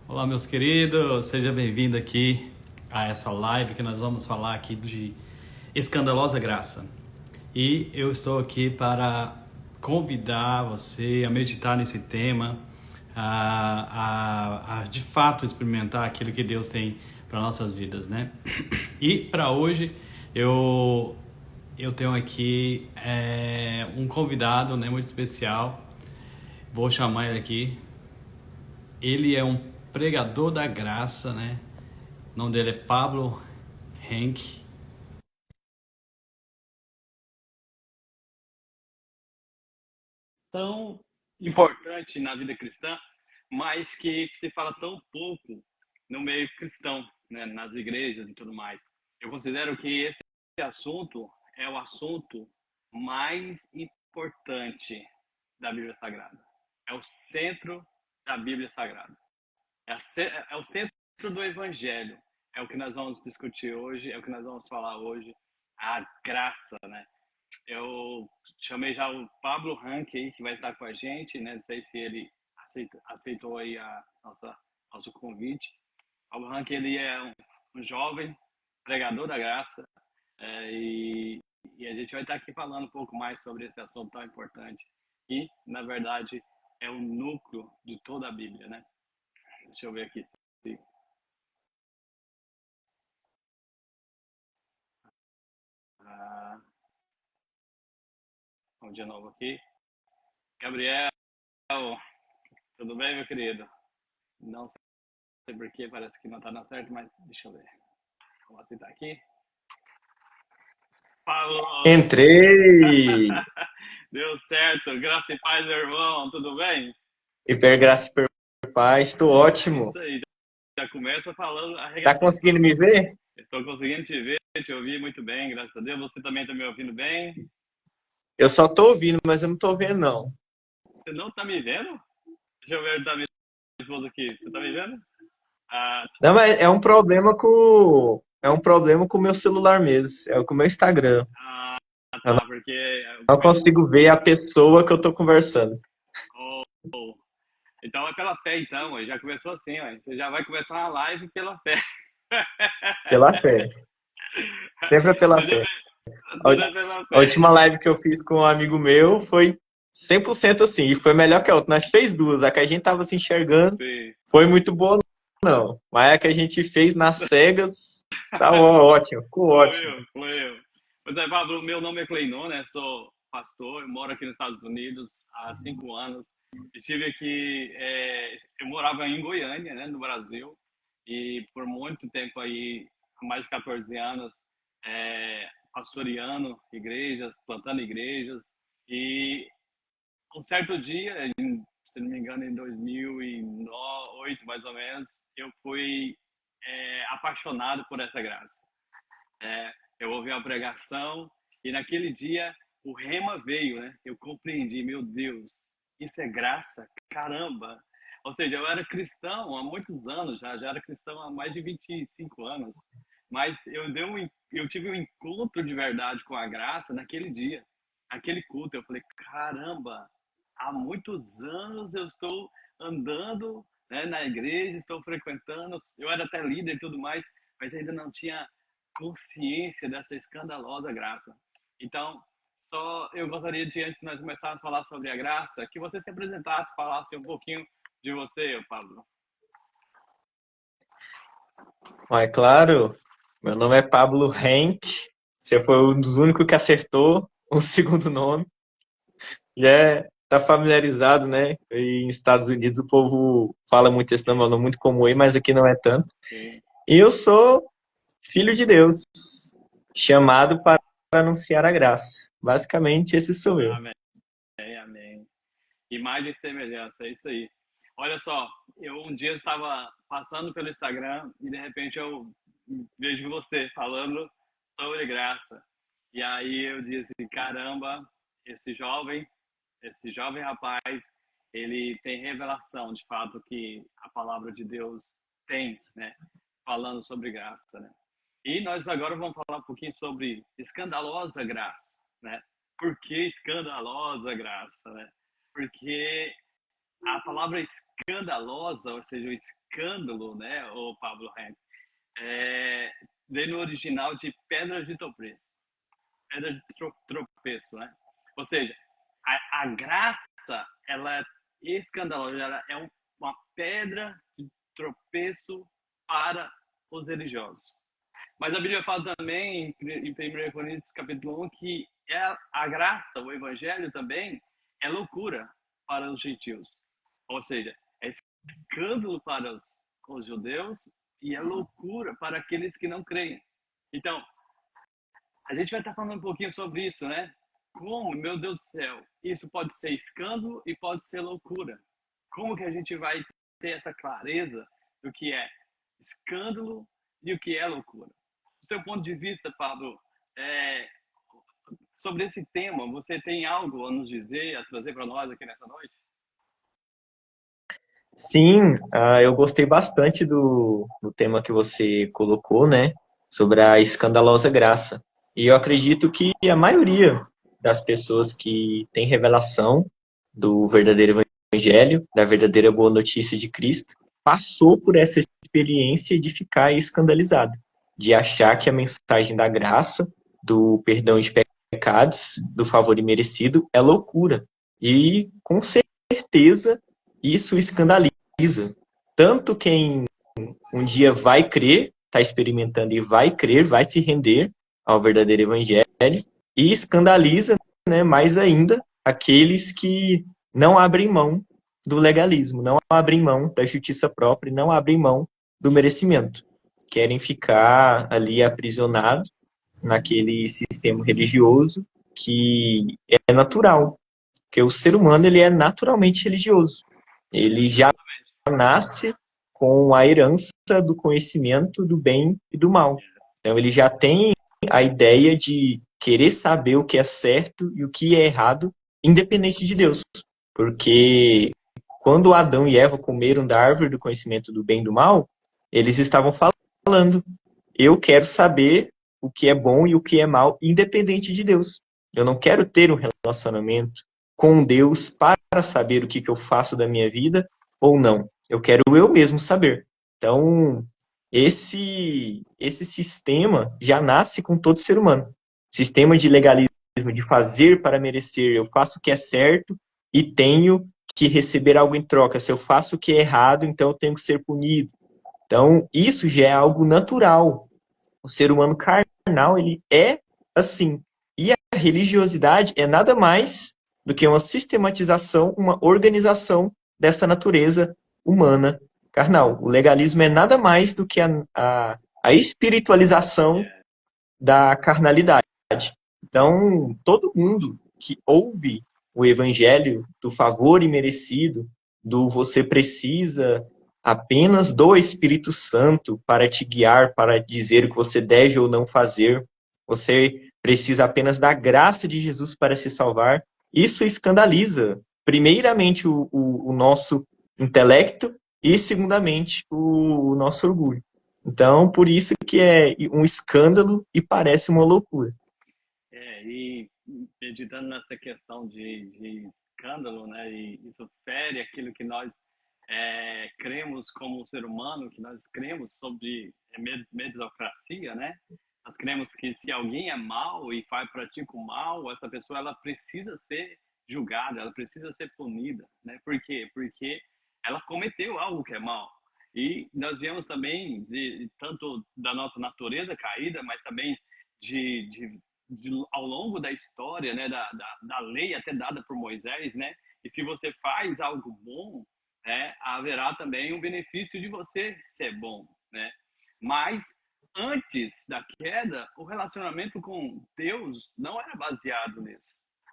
Olá, meus queridos, seja bem-vindo aqui a essa live que nós vamos falar aqui de escandalosa graça. E eu estou aqui para convidar você a meditar nesse tema, a de fato experimentar aquilo que Deus tem para nossas vidas, né? E para hoje eu tenho aqui um convidado, né, muito especial. Vou chamar ele aqui. Ele é um pregador da graça, né? O nome dele é Pablo Henk. Tão importante na vida cristã, mas que se fala tão pouco no meio cristão, né? Nas igrejas e tudo mais. Eu considero que esse assunto é o assunto mais importante da Bíblia Sagrada. É o centro da Bíblia Sagrada. É o centro do Evangelho. É o que nós vamos discutir hoje, é o que nós vamos falar hoje. A graça, né? Eu chamei já o Pablo Rank aí, que vai estar com a gente, né? Não sei se ele aceitou aí nosso convite. Pablo Rank, ele é um jovem pregador da graça, e a gente vai estar aqui falando um pouco mais sobre esse assunto tão importante. E, na verdade, é o núcleo de toda a Bíblia, né? Deixa eu ver aqui. Ah, vamos de novo aqui. Gabriel, tudo bem, meu querido? Não sei por que, parece que não está dando certo, mas deixa eu ver. Vamos aceitar aqui. Falou! Entrei! Deu certo, graça e paz, meu irmão, tudo bem? Hipergraça e paz, tô É ótimo. isso aí, já começa falando, Tá arregaçando conseguindo tudo. me ver? Estou conseguindo te ver, te ouvir muito bem, graças a Deus. Você também está me ouvindo bem? Eu só tô ouvindo, mas eu não tô vendo, não. Você não está me vendo? Deixa eu ver da minha esposa aqui. Você está me vendo? Ah, Não, mas é um problema com o meu celular mesmo, é com o meu Instagram. ah, Eu tá, porque não consigo ver a pessoa que eu tô conversando. oh, oh. Então é pela fé, então, já começou assim, ó. Você já vai começar a live pela fé. Pela fé. Sempre é pela Tudo fé. é, A, tudo ú- é pela a fé. última live que eu fiz com um amigo meu foi 100% assim, e foi melhor que a outra. Nós fez duas, a que a gente tava se enxergando Sim. foi muito boa, não. Mas a que a gente fez nas cegas, tá ótimo, ficou ótimo. Fluiu. Pois é, Pablo, meu nome é Cleinon, né? Sou pastor, eu moro aqui nos Estados Unidos há 5 anos. Estive aqui, eu morava em Goiânia, né, no Brasil, e por muito tempo aí, há mais de 14 anos, pastoreando igrejas, plantando igrejas. E um certo dia, se não me engano, em 2008, mais ou menos, eu fui apaixonado por essa graça. Eu ouvi uma pregação e naquele dia o rema veio, né? Eu compreendi, meu Deus, isso é graça? Caramba! Ou seja, eu era cristão há muitos anos já era cristão há mais de 25 anos, mas eu tive um encontro de verdade com a graça naquele dia, aquele culto. Eu falei, caramba, há muitos anos eu estou andando, né, na igreja, estou frequentando, eu era até líder e tudo mais, mas ainda não tinha consciência dessa escandalosa graça. Então, só eu gostaria de, antes de nós começarmos a falar sobre a graça, que você se apresentasse, falasse um pouquinho de você, Pablo. Mas, claro, meu nome é Pablo Henk. Você foi um dos únicos que acertou o segundo nome. Já tá familiarizado, né? E em Estados Unidos o povo fala muito esse nome, é um nome muito comum aí, mas aqui não é tanto. Sim. E eu sou filho de Deus, chamado para anunciar a graça. Basicamente, esse sou eu. Amém, amém. Imagem e semelhança, é isso aí. Olha só, eu um dia estava passando pelo Instagram e de repente eu vejo você falando sobre graça. E aí eu disse, caramba, esse jovem, esse jovem rapaz, ele tem revelação de fato que a palavra de Deus tem, né? Falando sobre graça, né? E nós agora vamos falar um pouquinho sobre escandalosa graça, né? Por que escandalosa graça, né? Porque a palavra escandalosa, ou seja, o escândalo, né, o Pablo Henrique, vem no original de pedra de tropeço, pedra de tropeço, né? Ou seja, a graça, ela é escandalosa, ela é uma pedra de tropeço para os religiosos. Mas a Bíblia fala também, em 1 Coríntios capítulo 1, que a graça, o evangelho também, é loucura para os gentios. Ou seja, é escândalo para os judeus e é loucura para aqueles que não creem. Então, a gente vai estar falando um pouquinho sobre isso, né? Como, meu Deus do céu, isso pode ser escândalo e pode ser loucura. Como que a gente vai ter essa clareza do que é escândalo e o que é loucura? Do seu ponto de vista, Pablo, sobre esse tema, você tem algo a nos dizer, a trazer para nós aqui nessa noite? Sim, eu gostei bastante do tema que você colocou, né, sobre a escandalosa graça. E eu acredito que a maioria das pessoas que tem revelação do verdadeiro evangelho, da verdadeira boa notícia de Cristo, passou por essa experiência de ficar escandalizado, de achar que a mensagem da graça, do perdão de pecados, do favor imerecido é loucura. E com certeza isso escandaliza tanto quem um dia vai crer, está experimentando e vai crer, vai se render ao verdadeiro evangelho, e escandaliza, né, mais ainda aqueles que não abrem mão do legalismo, não abrem mão da justiça própria, não abrem mão do merecimento. Querem ficar ali aprisionados naquele sistema religioso que é natural, porque o ser humano ele é naturalmente religioso. Ele já nasce com a herança do conhecimento do bem e do mal. Então ele já tem a ideia de querer saber o que é certo e o que é errado, independente de Deus. Porque quando Adão e Eva comeram da árvore do conhecimento do bem e do mal, eles estavam falando: eu quero saber o que é bom e o que é mal, independente de Deus. Eu não quero ter um relacionamento com Deus para saber o que eu faço da minha vida ou não. Eu quero eu mesmo saber. Então, esse sistema já nasce com todo ser humano. Sistema de legalismo, de fazer para merecer. Eu faço o que é certo e tenho que receber algo em troca. Se eu faço o que é errado, então eu tenho que ser punido. Então, isso já é algo natural. O ser humano carnal, ele é assim. E a religiosidade é nada mais do que uma sistematização, uma organização dessa natureza humana carnal. O legalismo é nada mais do que a espiritualização da carnalidade. Então, todo mundo que ouve o evangelho do favor imerecido, do você precisa apenas do Espírito Santo para te guiar, para dizer o que você deve ou não fazer, você precisa apenas da graça de Jesus para se salvar. Isso escandaliza, primeiramente, o nosso intelecto e, segundamente, o nosso orgulho. Então, por isso que é um escândalo e parece uma loucura. E meditando nessa questão de escândalo, né, e isso fere aquilo que nós cremos como ser humano, que nós cremos sobre meritocracia, né? Nós cremos que se alguém é mal e pratica o mal, essa pessoa ela precisa ser julgada, ela precisa ser punida, né? Por quê? Porque ela cometeu algo que é mal. E nós vemos também tanto da nossa natureza caída, mas também ao longo da história, né, da lei até dada por Moisés, né? E se você faz algo bom, haverá também um benefício de você ser bom, né? Mas antes da queda, o relacionamento com Deus não era baseado nisso.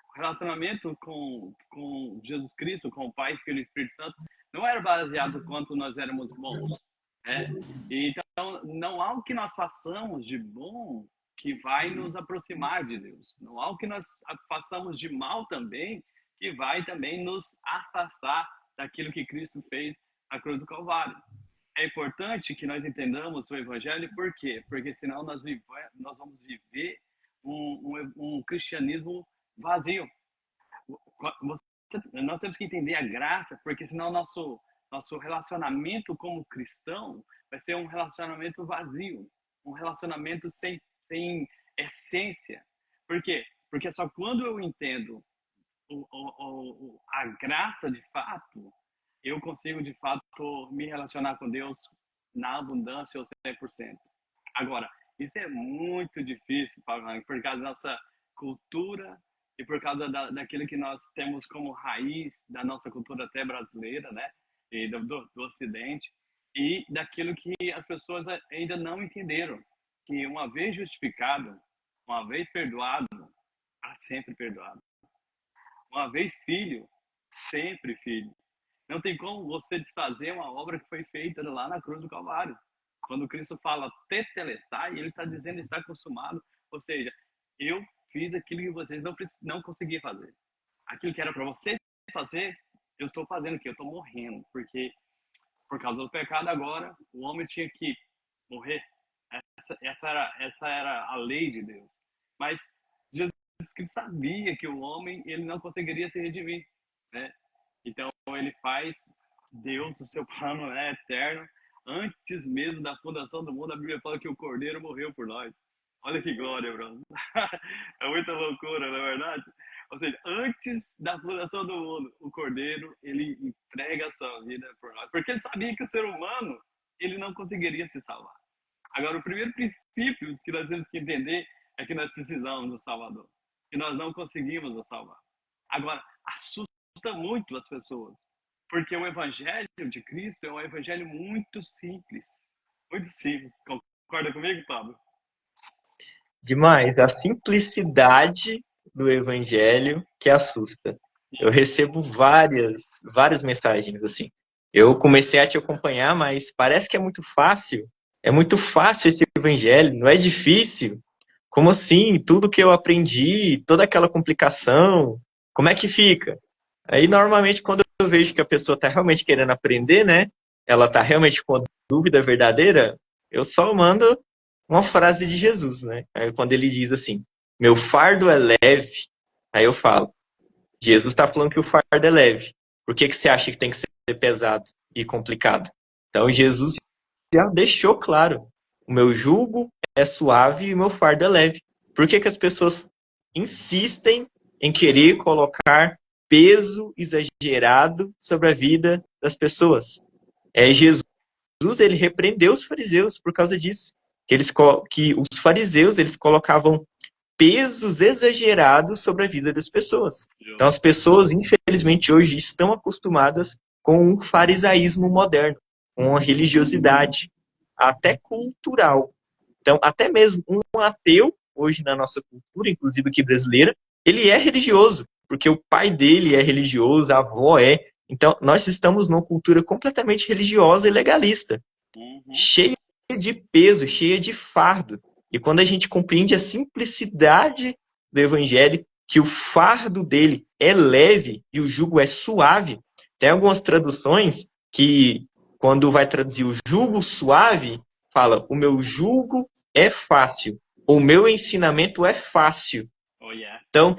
O relacionamento com Jesus Cristo, com o Pai, Filho e Espírito Santo, não era baseado no quanto nós éramos bons, né? E então, não há o que nós façamos de bom que vai nos aproximar de Deus. Não há o que nós façamos de mal também que vai também nos afastar daquilo que Cristo fez na cruz do Calvário. É importante que nós entendamos o Evangelho, por quê? Porque senão nós vamos viver um cristianismo vazio. nós temos que entender a graça, porque senão nosso relacionamento como cristão vai ser um relacionamento vazio, um relacionamento sem essência. Por quê? Porque só quando eu entendo a graça de fato, eu consigo de fato me relacionar com Deus na abundância ou 100%. Agora, isso é muito difícil, Paulo, por causa da nossa cultura e por causa daquilo que nós temos como raiz da nossa cultura até brasileira, né? E do Ocidente, e daquilo que as pessoas ainda não entenderam, que uma vez justificado, uma vez perdoado, há sempre perdoado. Uma vez filho, sempre filho. Não tem como você desfazer uma obra que foi feita lá na cruz do Calvário. Quando Cristo fala tetelestai, ele está dizendo está consumado. Ou seja, eu fiz aquilo que vocês não conseguiam fazer. Aquilo que era para vocês fazer, eu estou fazendo aqui, eu estou morrendo. Porque por causa do pecado agora, o homem tinha que morrer. Essa era a lei de Deus. Mas Jesus Cristo sabia que o homem ele não conseguiria se redimir, né? Então ele faz Deus o seu plano, né, eterno. Antes mesmo da fundação do mundo, a Bíblia fala que o Cordeiro morreu por nós. Olha que glória, bro. É muita loucura, não é verdade? Ou seja, antes da fundação do mundo, o Cordeiro, ele entrega a sua vida por nós. Porque ele sabia que o ser humano, ele não conseguiria se salvar. Agora, o primeiro princípio que nós temos que entender é que nós precisamos do Salvador. Que nós não conseguimos nos salvar. Agora, assusta muito as pessoas. Porque o Evangelho de Cristo é um Evangelho muito simples. Muito simples. Concorda comigo, Pablo? Demais. A simplicidade do evangelho que assusta. Eu recebo várias mensagens assim. Eu comecei a te acompanhar, mas parece que é muito fácil. É muito fácil esse evangelho, não é difícil. Como assim? Tudo que eu aprendi, toda aquela complicação, como é que fica? Aí, normalmente, quando eu vejo que a pessoa está realmente querendo aprender, né? Ela está realmente com a dúvida verdadeira, eu só mando uma frase de Jesus, né? Aí, quando ele diz assim, meu fardo é leve, aí eu falo, Jesus está falando que o fardo é leve. Por que você acha que tem que ser pesado e complicado? Então, Jesus já deixou claro, o meu jugo é suave e o meu fardo é leve. Por que as pessoas insistem em querer colocar peso exagerado sobre a vida das pessoas? Jesus, ele repreendeu os fariseus por causa disso. Que os fariseus, eles colocavam pesos exagerados sobre a vida das pessoas. Então, as pessoas, infelizmente, hoje estão acostumadas com um farisaísmo moderno, com uma religiosidade, até cultural. Então, até mesmo um ateu, hoje na nossa cultura, inclusive aqui brasileira, ele é religioso, porque o pai dele é religioso, a avó é. Então, nós estamos numa cultura completamente religiosa e legalista, cheia de peso, cheia de fardo. E quando a gente compreende a simplicidade do evangelho, que o fardo dele é leve e o jugo é suave, tem algumas traduções que, quando vai traduzir o jugo suave, fala, o meu jugo é fácil, o meu ensinamento é fácil. Oh, yeah. Então,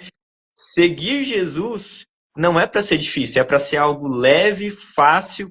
seguir Jesus não é para ser difícil, é para ser algo leve, fácil,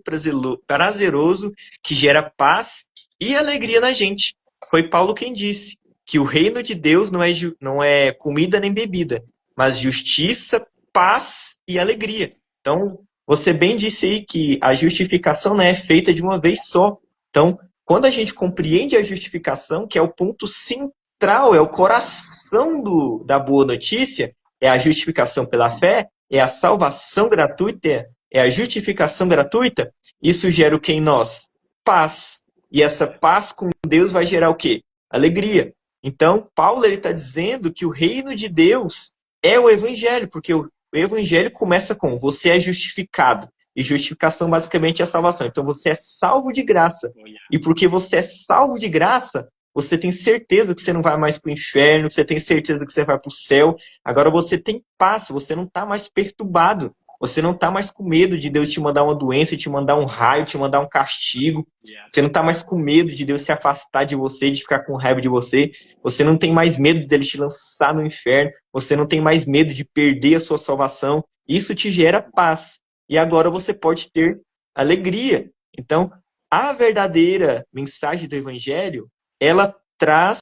prazeroso, que gera paz e alegria na gente. Foi Paulo quem disse que o reino de Deus não é comida nem bebida, mas justiça, paz e alegria. Então, você bem disse aí que a justificação não é feita de uma vez só. Então, quando a gente compreende a justificação, que é o ponto central, é o coração da boa notícia, é a justificação pela fé, é a salvação gratuita, é a justificação gratuita, isso gera o que em nós? Paz. E essa paz com Deus vai gerar o quê? Alegria. Então, Paulo está dizendo que o reino de Deus é o evangelho, porque o evangelho começa com você é justificado. E justificação basicamente é a salvação. Então, você é salvo de graça. E porque você é salvo de graça, você tem certeza que você não vai mais para o inferno, você tem certeza que você vai para o céu. Agora você tem paz, você não está mais perturbado. Você não está mais com medo de Deus te mandar uma doença, te mandar um raio, te mandar um castigo. Você não está mais com medo de Deus se afastar de você, de ficar com raiva de você. Você não tem mais medo dele te lançar no inferno. Você não tem mais medo de perder a sua salvação isso te gera paz. E agora você pode ter alegria. Então, a verdadeira mensagem do Evangelho, ela traz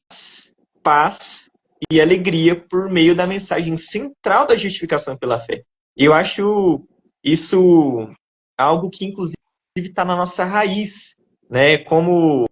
paz e alegria por meio da mensagem central da justificação pela fé. E eu acho isso algo que, inclusive, está na nossa raiz, né? Como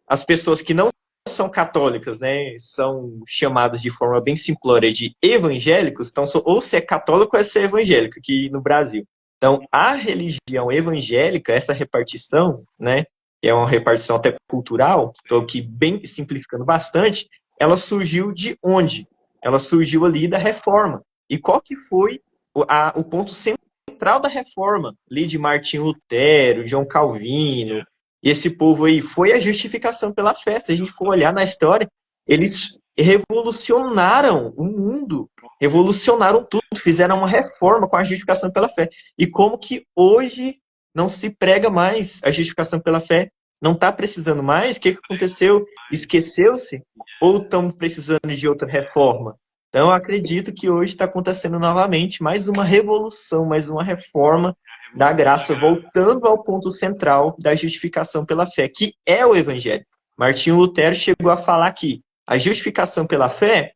as pessoas que não são católicas, né, são chamadas de forma bem simplória de evangélicos, então ou você é católico ou você é evangélico aqui no Brasil. Então, a religião evangélica, essa repartição, né, que é uma repartição até cultural, estou aqui bem simplificando bastante, ela surgiu de onde? Ela surgiu ali da Reforma. E qual que foi o ponto central da Reforma? Ali de Martinho Lutero, João Calvino, e esse povo aí foi a justificação pela fé. Se a gente for olhar na história, eles revolucionaram o mundo, revolucionaram tudo, fizeram uma reforma com a justificação pela fé. E como que hoje não se prega mais a justificação pela fé? Não está precisando mais? O que aconteceu? Esqueceu-se? Ou estão precisando de outra reforma? Então, eu acredito que hoje está acontecendo novamente mais uma revolução, mais uma reforma da graça, voltando ao ponto central da justificação pela fé, que é o Evangelho. Martinho Lutero chegou a falar que a justificação pela fé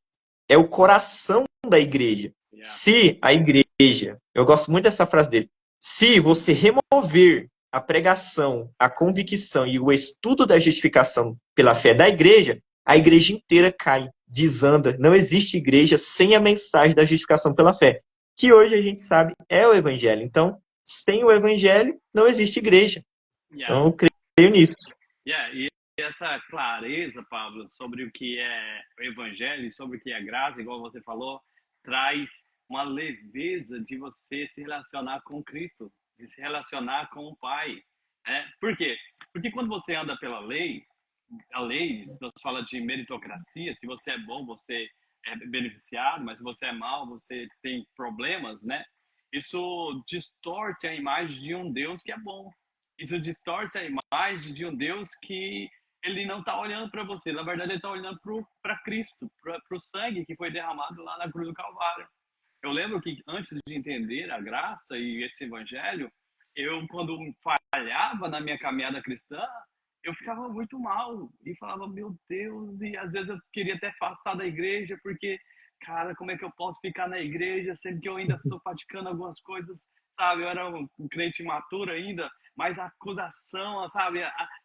é o coração da igreja. Se a igreja, eu gosto muito dessa frase dele, se você remover a pregação, a convicção e o estudo da justificação pela fé da igreja, a igreja inteira cai, desanda. Não existe igreja sem a mensagem da justificação pela fé, que hoje a gente sabe é o Evangelho. Então, sem o Evangelho, não existe igreja. Então, eu creio nisso. E essa clareza, Pablo, sobre o que é o Evangelho e sobre o que é graça, igual você falou, traz uma leveza de você se relacionar com Cristo, de se relacionar com o Pai. Por quê? Porque quando você anda pela lei, a lei nos fala de meritocracia, se você é bom, você é beneficiado, mas se você é mau, você tem problemas, né? Isso distorce a imagem de um Deus que é bom. Isso distorce a imagem de um Deus que ele não está olhando para você. Na verdade, ele está olhando para Cristo, para o sangue que foi derramado lá na cruz do Calvário. Eu lembro que antes de entender a graça e esse evangelho, eu, quando falhava na minha caminhada cristã, eu ficava muito mal e falava, meu Deus, e às vezes eu queria até afastar da igreja, porque, cara, como é que eu posso ficar na igreja, sendo que eu ainda estou praticando algumas coisas, sabe? Eu era um crente imaturo ainda, mas a acusação, sabe?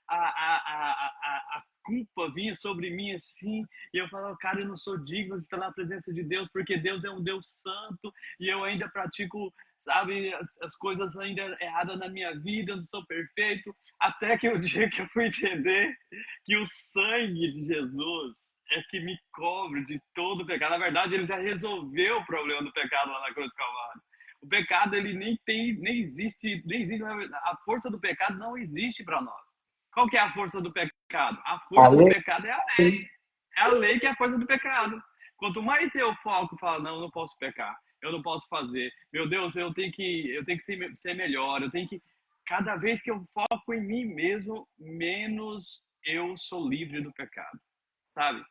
A culpa vinha sobre mim assim, e eu falava, cara, eu não sou digno de estar na presença de Deus, porque Deus é um Deus santo, e eu ainda pratico, sabe, as coisas ainda erradas na minha vida, eu não sou perfeito, até que o dia que eu fui entender que o sangue de Jesus é que me cobre de todo o pecado. Na verdade, ele já resolveu o problema do pecado lá na cruz do Calvário. O pecado, ele nem existe, a força do pecado não existe para nós. Qual que é a força do pecado? A força do pecado é a lei. É a lei que é a força do pecado. Quanto mais eu foco, falo, não, eu não posso pecar, eu não posso fazer. Meu Deus, eu tenho que ser melhor, eu tenho que cada vez que eu foco em mim mesmo, menos eu sou livre do pecado, sabe?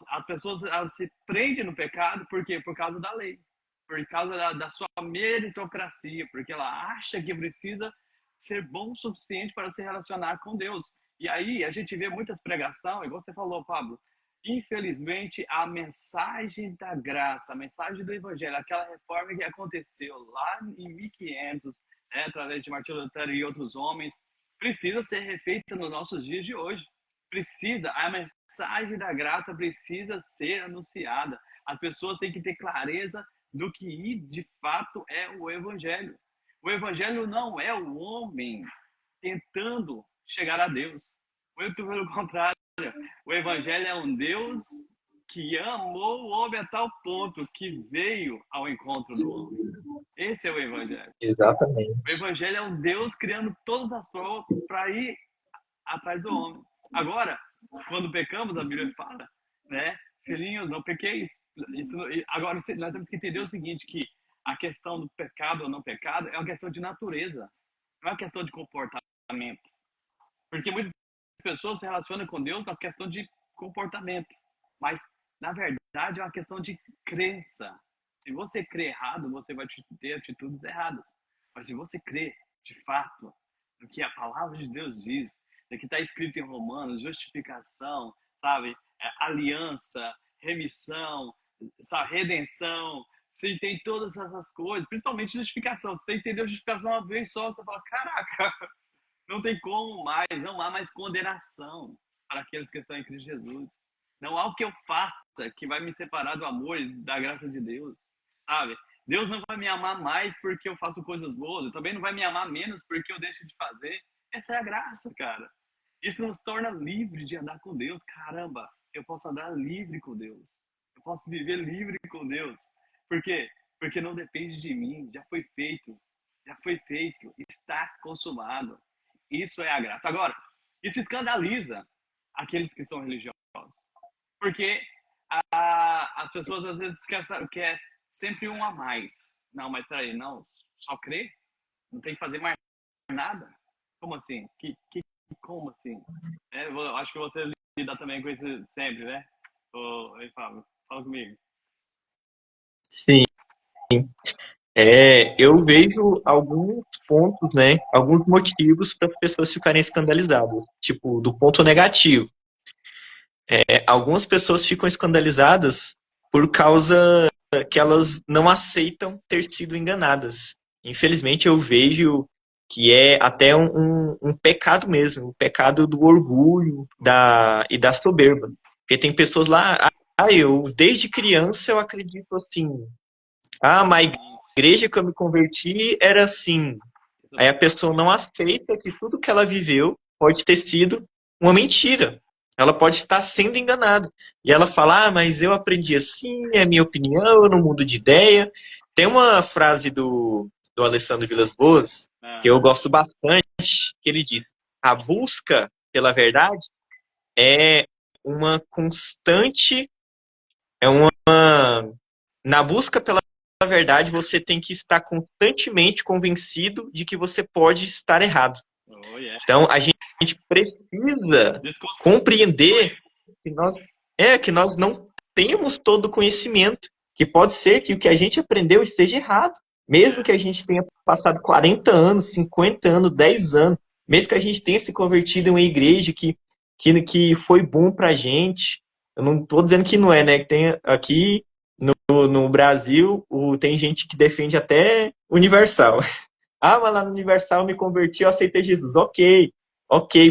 As pessoas elas se prendem no pecado, por quê? Por causa da lei, por causa da sua meritocracia, porque ela acha que precisa ser bom o suficiente para se relacionar com Deus. E aí a gente vê muitas pregações, igual você falou, Pablo, infelizmente a mensagem da graça, a mensagem do evangelho, aquela reforma que aconteceu lá em 1500, né, através de Martinho Lutero e outros homens, precisa ser refeita nos nossos dias de hoje. A mensagem da graça precisa ser anunciada. As pessoas têm que ter clareza do que de fato é o evangelho. O evangelho não é o homem tentando chegar a Deus. Muito pelo contrário. O evangelho é um Deus que amou o homem a tal ponto que veio ao encontro do homem. Esse é o evangelho. Exatamente. O evangelho é um Deus criando todas as provas para ir atrás do homem. Agora, quando pecamos, a Bíblia fala, né? Filhinhos, não pequeis. Agora, nós temos que entender o seguinte, que a questão do pecado ou não pecado é uma questão de natureza, não é uma questão de comportamento. Porque muitas pessoas se relacionam com Deus na questão de comportamento, mas, na verdade, é uma questão de crença. Se você crê errado, você vai ter atitudes erradas. Mas se você crê, de fato, no que a palavra de Deus diz, no que está escrito em Romanos, justificação, sabe? Aliança, remissão, sabe? Redenção, você tem todas essas coisas, principalmente justificação. Você entendeu justificação uma vez só, você fala, caraca, não tem como mais, não há mais condenação para aqueles que estão em Cristo Jesus. Não há o que eu faça que vai me separar do amor e da graça de Deus, sabe? Deus não vai me amar mais porque eu faço coisas boas, Ele também não vai me amar menos porque eu deixo de fazer. Essa é a graça, cara. Isso nos torna livre de andar com Deus. Caramba, eu posso andar livre com Deus. Eu posso viver livre com Deus. Por quê? Porque não depende de mim, já foi feito, está consumado. Isso é a graça. Agora, isso escandaliza aqueles que são religiosos. Porque as pessoas às vezes querem sempre um a mais. Não, mas peraí, não, só crer? Não tem que fazer mais nada? Como assim? Como assim? Eu acho que você lida também com isso sempre, né? Oi, Fábio, fala comigo. Sim. Eu vejo alguns pontos, né? Alguns motivos para as pessoas ficarem escandalizadas. Tipo, do ponto negativo. Algumas pessoas ficam escandalizadas por causa que elas não aceitam ter sido enganadas. Infelizmente, eu vejo que é até um pecado mesmo, o pecado do orgulho e da soberba. Porque tem pessoas lá, eu desde criança eu acredito assim, mas a igreja que eu me converti era assim. Aí a pessoa não aceita que tudo que ela viveu pode ter sido uma mentira. Ela pode estar sendo enganada. E ela fala, mas eu aprendi assim, é minha opinião, eu não mudo de ideia. Tem uma frase do Alessandro Vilas Boas, que eu gosto bastante, que ele diz, a busca pela verdade é uma constante, é uma... Na busca pela verdade, você tem que estar constantemente convencido de que você pode estar errado. Oh, yeah. Então, a gente precisa compreender que nós não temos todo o conhecimento, que pode ser que o que a gente aprendeu esteja errado. Mesmo que a gente tenha passado 40 anos, 50 anos, 10 anos, mesmo que a gente tenha se convertido em uma igreja que foi bom pra gente. Eu não estou dizendo que não é, né? Que tem aqui no Brasil, tem gente que defende até Universal. Mas lá no Universal eu me converti, eu aceitei Jesus. Ok,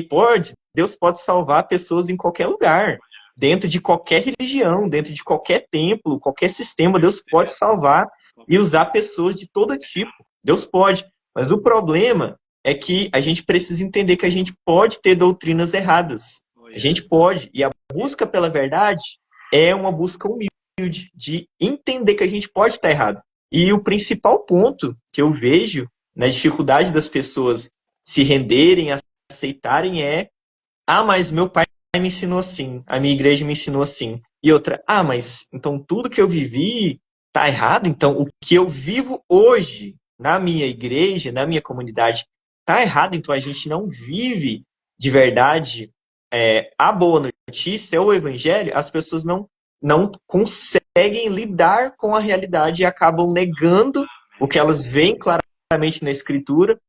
pode. Deus pode salvar pessoas em qualquer lugar. Dentro de qualquer religião, dentro de qualquer templo, qualquer sistema, Deus pode salvar e usar pessoas de todo tipo. Deus pode. Mas o problema é que a gente precisa entender que a gente pode ter doutrinas erradas. A gente pode. E a busca pela verdade é uma busca humilde de entender que a gente pode estar errado. E o principal ponto que eu vejo na dificuldade das pessoas se renderem, aceitarem mas meu pai me ensinou assim, a minha igreja me ensinou assim. E outra, mas então tudo que eu vivi tá errado? Então o que eu vivo hoje na minha igreja, na minha comunidade, tá errado? Então a gente não vive de verdade a boa notícia, o evangelho, as pessoas não conseguem lidar com a realidade e acabam negando o que elas veem claramente na escritura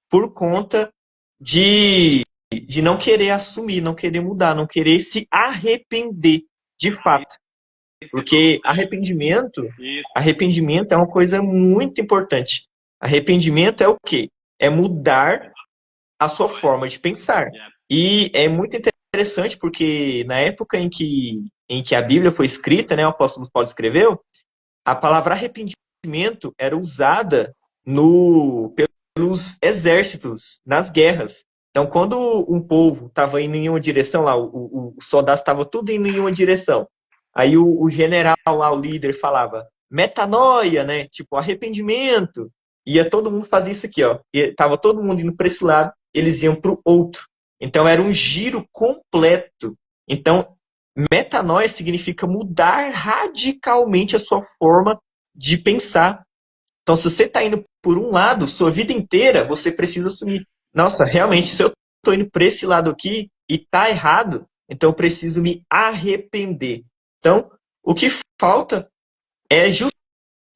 por conta de não querer assumir, não querer mudar, não querer se arrepender de fato. Porque arrependimento é uma coisa muito importante. Arrependimento é o quê? É mudar a sua forma de pensar. E é muito interessante porque na época em que a Bíblia foi escrita, né, o apóstolo Paulo escreveu, a palavra arrependimento era usada pelos exércitos, nas guerras. Então, quando um povo estava indo em uma direção, lá, os soldados estavam tudo indo em uma direção. Aí o general lá, o líder, falava metanoia, né? Tipo, arrependimento. Ia todo mundo fazer isso aqui, ó. E tava todo mundo indo para esse lado, eles iam para o outro. Então, era um giro completo. Então, metanoia significa mudar radicalmente a sua forma de pensar. Então, se você está indo por um lado, sua vida inteira, você precisa assumir. Nossa, realmente, se eu estou indo para esse lado aqui e está errado, então eu preciso me arrepender. Então, o que falta é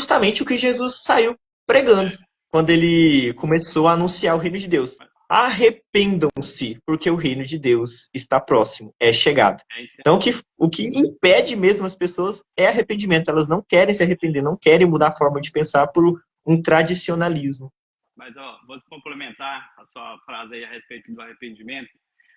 justamente o que Jesus saiu pregando quando ele começou a anunciar o reino de Deus. Arrependam-se, porque o reino de Deus está próximo, é chegado. Então, o que impede mesmo as pessoas é arrependimento. Elas não querem se arrepender, não querem mudar a forma de pensar por um tradicionalismo. Mas, ó, vou complementar a sua frase aí a respeito do arrependimento,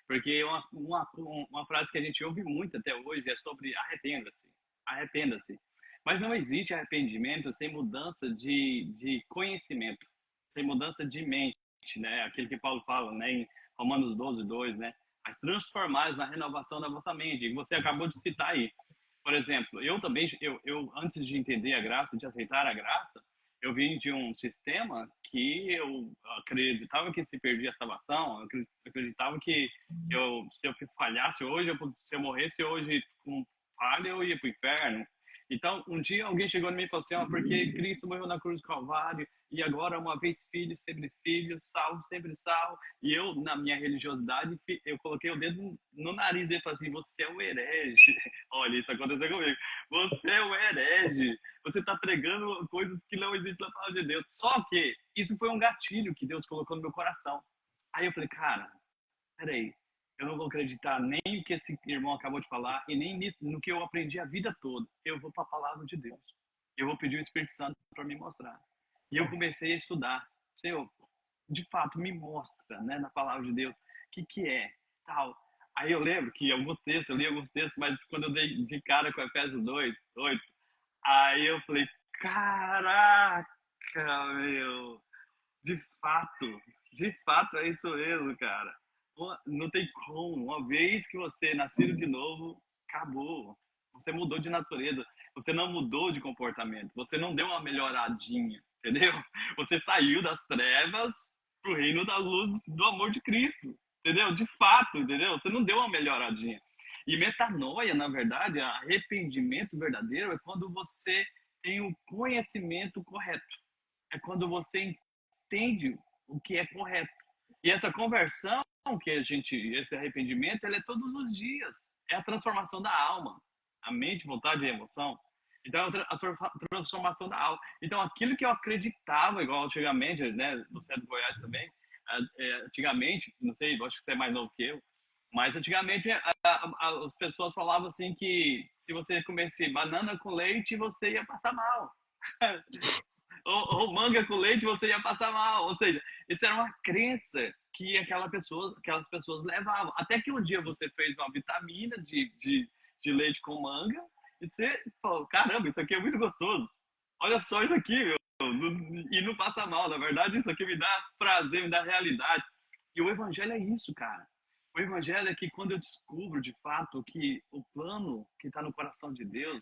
porque uma frase que a gente ouve muito até hoje é sobre arrependa-se, arrependa-se. Mas não existe arrependimento sem mudança de conhecimento, sem mudança de mente, né? Aquilo que Paulo fala, né, em Romanos 12:2, né? As transformadas na renovação da vossa mente, que você acabou de citar aí. Por exemplo, eu também, eu antes de entender a graça, de aceitar a graça, eu vim de um sistema que eu acreditava que se perdia a salvação, eu acreditava que se eu falhasse hoje, se eu morresse hoje com falha, eu ia para o inferno. Então, um dia alguém chegou em mim e falou assim, porque Cristo morreu na cruz do Calvário, e agora uma vez filho, sempre filho, salvo, sempre salvo. E eu, na minha religiosidade, eu coloquei o dedo no nariz dele e falei assim, você é um herege. Olha, isso aconteceu comigo. Você é um herege. Você está pregando coisas que não existem na palavra de Deus. Só que isso foi um gatilho que Deus colocou no meu coração. Aí eu falei, cara, peraí, eu não vou acreditar nem no que esse irmão acabou de falar e nem nisso, no que eu aprendi a vida toda. Eu vou para a palavra de Deus. Eu vou pedir o Espírito Santo para me mostrar. E eu comecei a estudar. Senhor, de fato, me mostra, né, na palavra de Deus, o que é, tal. Aí eu lembro que alguns textos, eu li alguns textos, mas quando eu dei de cara com Efésios 2:8, aí eu falei, caraca, meu, de fato é isso mesmo, cara. Não tem como. Uma vez que você é nascido de novo, acabou. Você mudou de natureza. Você não mudou de comportamento. Você não deu uma melhoradinha, entendeu? Você saiu das trevas pro reino da luz do amor de Cristo, entendeu? De fato, entendeu? Você não deu uma melhoradinha. E metanoia, na verdade, arrependimento verdadeiro é quando você tem o conhecimento correto. É quando você entende o que é correto. E essa conversão esse arrependimento, ele é todos os dias. É a transformação da alma, a mente, vontade e emoção. Então, a transformação da alma. Então, aquilo que eu acreditava, igual antigamente, né? Você é do Goiás também. Antigamente, não sei, acho que você é mais novo que eu, mas antigamente as pessoas falavam assim que se você comesse banana com leite, você ia passar mal. ou manga com leite, você ia passar mal. Ou seja, isso era uma crença que aquelas pessoas levavam. Até que um dia você fez uma vitamina de leite com manga e você falou, caramba, isso aqui é muito gostoso. Olha só isso aqui, meu. E não passa mal. Na verdade, isso aqui me dá prazer, me dá realidade. E o evangelho é isso, cara. O evangelho é que quando eu descubro, de fato, que o plano que está no coração de Deus,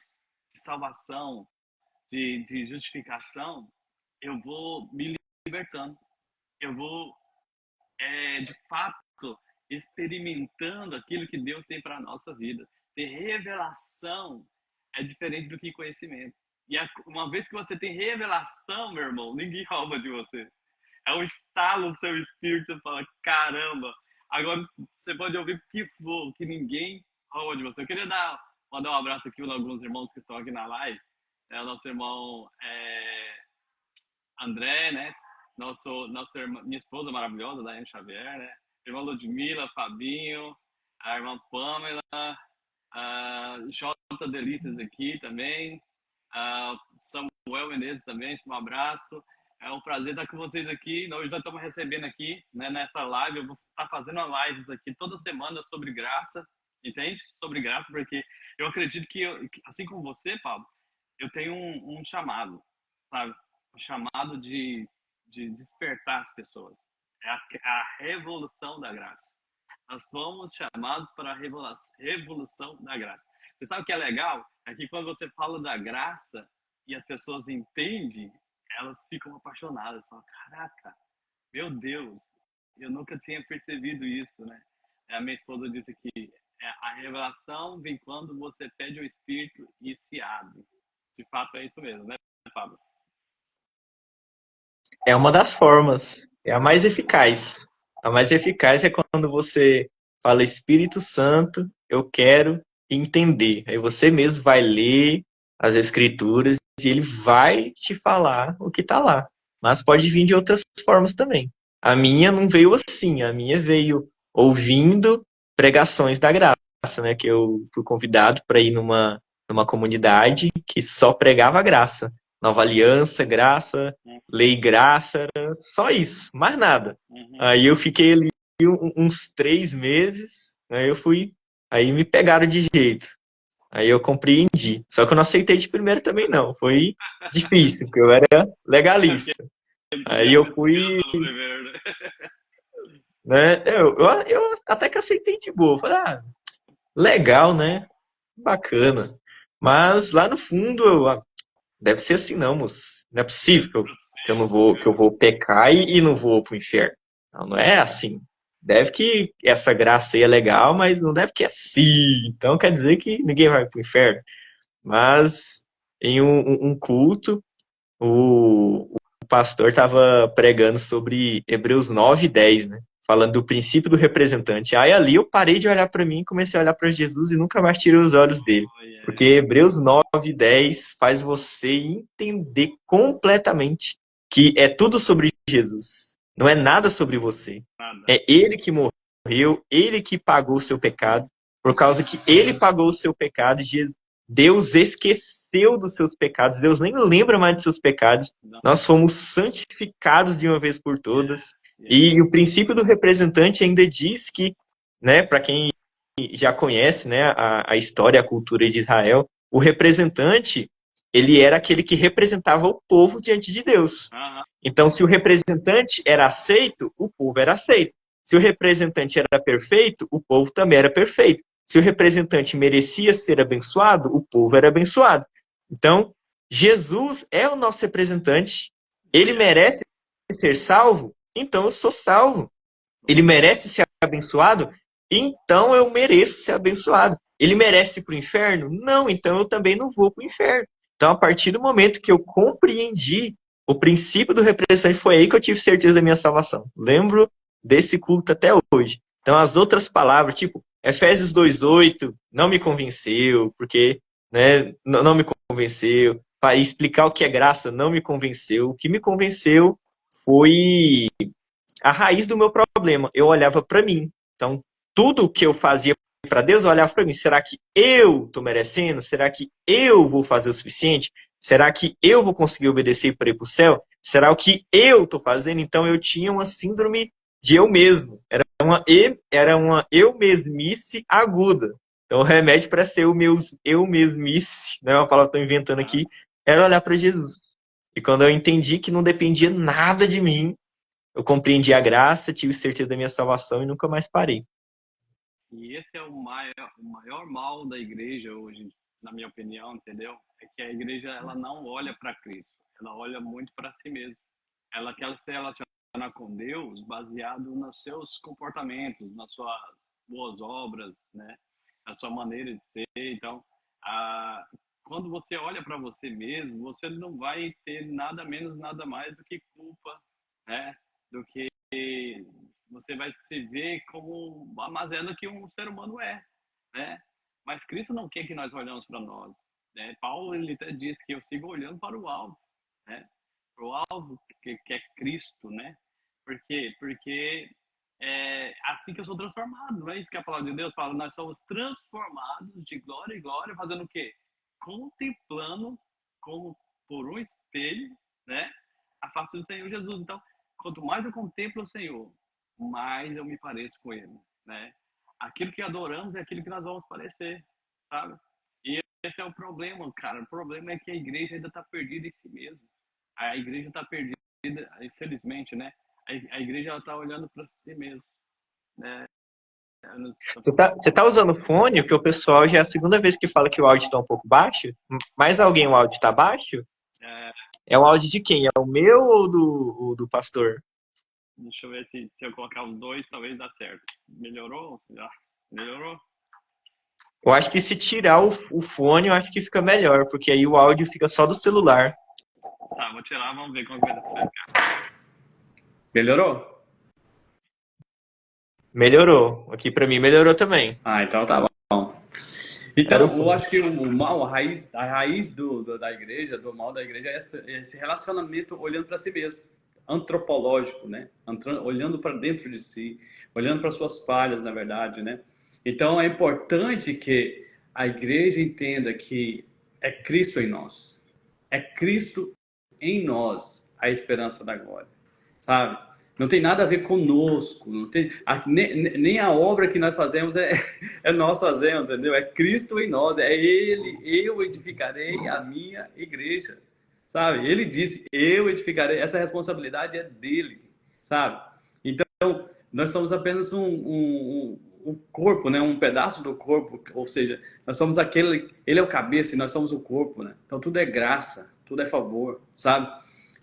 de salvação, de justificação, eu vou me libertando. Eu vou, de fato, experimentando aquilo que Deus tem para a nossa vida. Ter revelação é diferente do que conhecimento. E uma vez que você tem revelação, meu irmão, ninguém rouba de você. É um estalo no seu espírito, você fala, caramba, agora você pode ouvir o que for, que ninguém rouba de você. Eu queria mandar um abraço aqui para alguns irmãos que estão aqui na live. O nosso irmão André, né? Nossa irmã, minha esposa maravilhosa, Daiane Xavier, né? Irmã Ludmila, Fabinho, a irmã Pamela, a Jota Delícias aqui também, Samuel Menezes também, um abraço. É um prazer estar com vocês aqui. Nós já estamos recebendo aqui, né, nessa live. Eu vou estar fazendo lives aqui toda semana sobre graça, entende? Sobre graça, porque eu acredito que, assim como você, Pablo, eu tenho um chamado, sabe? Um chamado de despertar as pessoas. É a revolução da graça. Nós fomos chamados para a revolução da graça. Você sabe o que é legal? É que quando você fala da graça e as pessoas entendem, elas ficam apaixonadas. Falam, caraca, meu Deus, eu nunca tinha percebido isso, né? A minha esposa disse que a revelação vem quando você pede o Espírito e se abre. De fato é isso mesmo, né, Pablo? É uma das formas, é a mais eficaz. A mais eficaz é quando você fala Espírito Santo, eu quero entender. Aí você mesmo vai ler as Escrituras ele vai te falar o que tá lá. Mas pode vir de outras formas também. A minha não veio assim, a minha veio ouvindo pregações da graça, né? Que eu fui convidado para ir numa comunidade que só pregava graça. Nova aliança, graça, lei, graça, era só isso, mais nada. Aí eu fiquei ali uns 3 meses, aí me pegaram de jeito. Aí eu compreendi. Só que eu não aceitei de primeiro também, não. Foi difícil, porque eu era legalista. Aí eu fui, né? Eu até que aceitei de boa. Falei, legal, né? Bacana. Mas lá no fundo, deve ser assim, não, moço. Não é possível que eu vou pecar e não vou pro inferno. Não, não é assim. Deve que essa graça aí é legal, mas não deve que é assim. Então quer dizer que ninguém vai pro inferno. Mas em um culto, o pastor estava pregando sobre Hebreus 9 e 10, né? Falando do princípio do representante. Aí ali eu parei de olhar para mim e comecei a olhar para Jesus e nunca mais tirei os olhos dele. Porque Hebreus 9 e 10 faz você entender completamente que é tudo sobre Jesus. Não é nada sobre você. É ele que morreu, ele que pagou o seu pecado. Por causa que ele pagou o seu pecado, Deus esqueceu dos seus pecados. Deus nem lembra mais dos seus pecados. Nós fomos santificados de uma vez por todas. E o princípio do representante ainda diz que, né, para quem já conhece, né, a história, a cultura de Israel, o representante, ele era aquele que representava o povo diante de Deus. Então, se o representante era aceito, o povo era aceito. Se o representante era perfeito, o povo também era perfeito. Se o representante merecia ser abençoado, o povo era abençoado. Então, Jesus é o nosso representante. Ele merece ser salvo, então eu sou salvo. Ele merece ser abençoado, então eu mereço ser abençoado. Ele merece ir para o inferno? Não, então eu também não vou para o inferno. Então, a partir do momento que eu compreendi o princípio do representante, foi aí que eu tive certeza da minha salvação. Lembro desse culto até hoje. Então, as outras palavras, tipo Efésios 2:8, não me convenceu, porque, né, não me convenceu. Para explicar o que é graça, não me convenceu. O que me convenceu foi a raiz do meu problema. Eu olhava para mim. Então, tudo que eu fazia para Deus, eu olhava para mim. Será que eu estou merecendo? Será que eu vou fazer o suficiente? Será que eu vou conseguir obedecer para ir para o céu? Será o que eu estou fazendo? Então, eu tinha uma síndrome de eu mesmo. Era uma eu mesmice aguda. Então, o remédio para ser o meu eu mesmice, não é uma palavra que eu estou inventando aqui, era olhar para Jesus. E quando eu entendi que não dependia nada de mim, eu compreendi a graça, tive certeza da minha salvação e nunca mais parei. E esse é o maior mal da igreja hoje, na minha opinião, entendeu? É que a igreja ela não olha para Cristo, ela olha muito para si mesma. Ela quer se relacionar com Deus baseado nos seus comportamentos, nas suas boas obras, né? Na sua maneira de ser. Então, quando você olha para você mesmo, você não vai ter nada menos, nada mais do que culpa, né? Do que você vai se ver como a mazela que um ser humano é, né? Mas Cristo não quer que nós olhemos para nós, né? Paulo ele até diz que eu sigo olhando para o alvo, né? Para o alvo que é Cristo, né? Por quê? Porque é assim que eu sou transformado, não é isso que a palavra de Deus fala? Nós somos transformados de glória em glória, fazendo o quê? Contemplando como por um espelho, né? A face do Senhor Jesus. Então, quanto mais eu contemplo o Senhor, mais eu me pareço com Ele, né? Aquilo que adoramos é aquilo que nós vamos parecer, sabe? E esse é o problema, cara. O problema é que a igreja ainda está perdida em si mesma. A igreja está perdida, infelizmente, né? A igreja está olhando para si mesma, né? Você tá usando fone, porque o pessoal já é a segunda vez que fala que o áudio está um pouco baixo. Mais alguém o áudio está baixo? É o áudio de quem? É o meu ou do pastor? Deixa eu ver se eu colocar os dois, talvez dá certo. Melhorou? Melhorou? Eu acho que se tirar o fone, eu acho que fica melhor, porque aí o áudio fica só do celular. Tá, vou tirar, vamos ver como vai ficar. Melhorou? Melhorou. Aqui pra mim melhorou também. Então tá bom. Era o Então, eu ponto. acho que o mal, a raiz da igreja, do mal da igreja, é esse relacionamento olhando para si mesmo, antropológico, né? Olhando para dentro de si, olhando para suas falhas, na verdade, né? Então, é importante que a igreja entenda que é Cristo em nós, é Cristo em nós a esperança da glória, sabe? Não tem nada a ver conosco, não tem, nem a obra que nós fazemos é nós fazemos, entendeu? É Cristo em nós, é Ele, eu edificarei a minha igreja, sabe? Ele disse, eu edificarei, essa responsabilidade é dele, sabe? Então, nós somos apenas um corpo, né? Um pedaço do corpo, ou seja, nós somos aquele, ele é o cabeça e nós somos o corpo, né? Então tudo é graça, tudo é favor, sabe?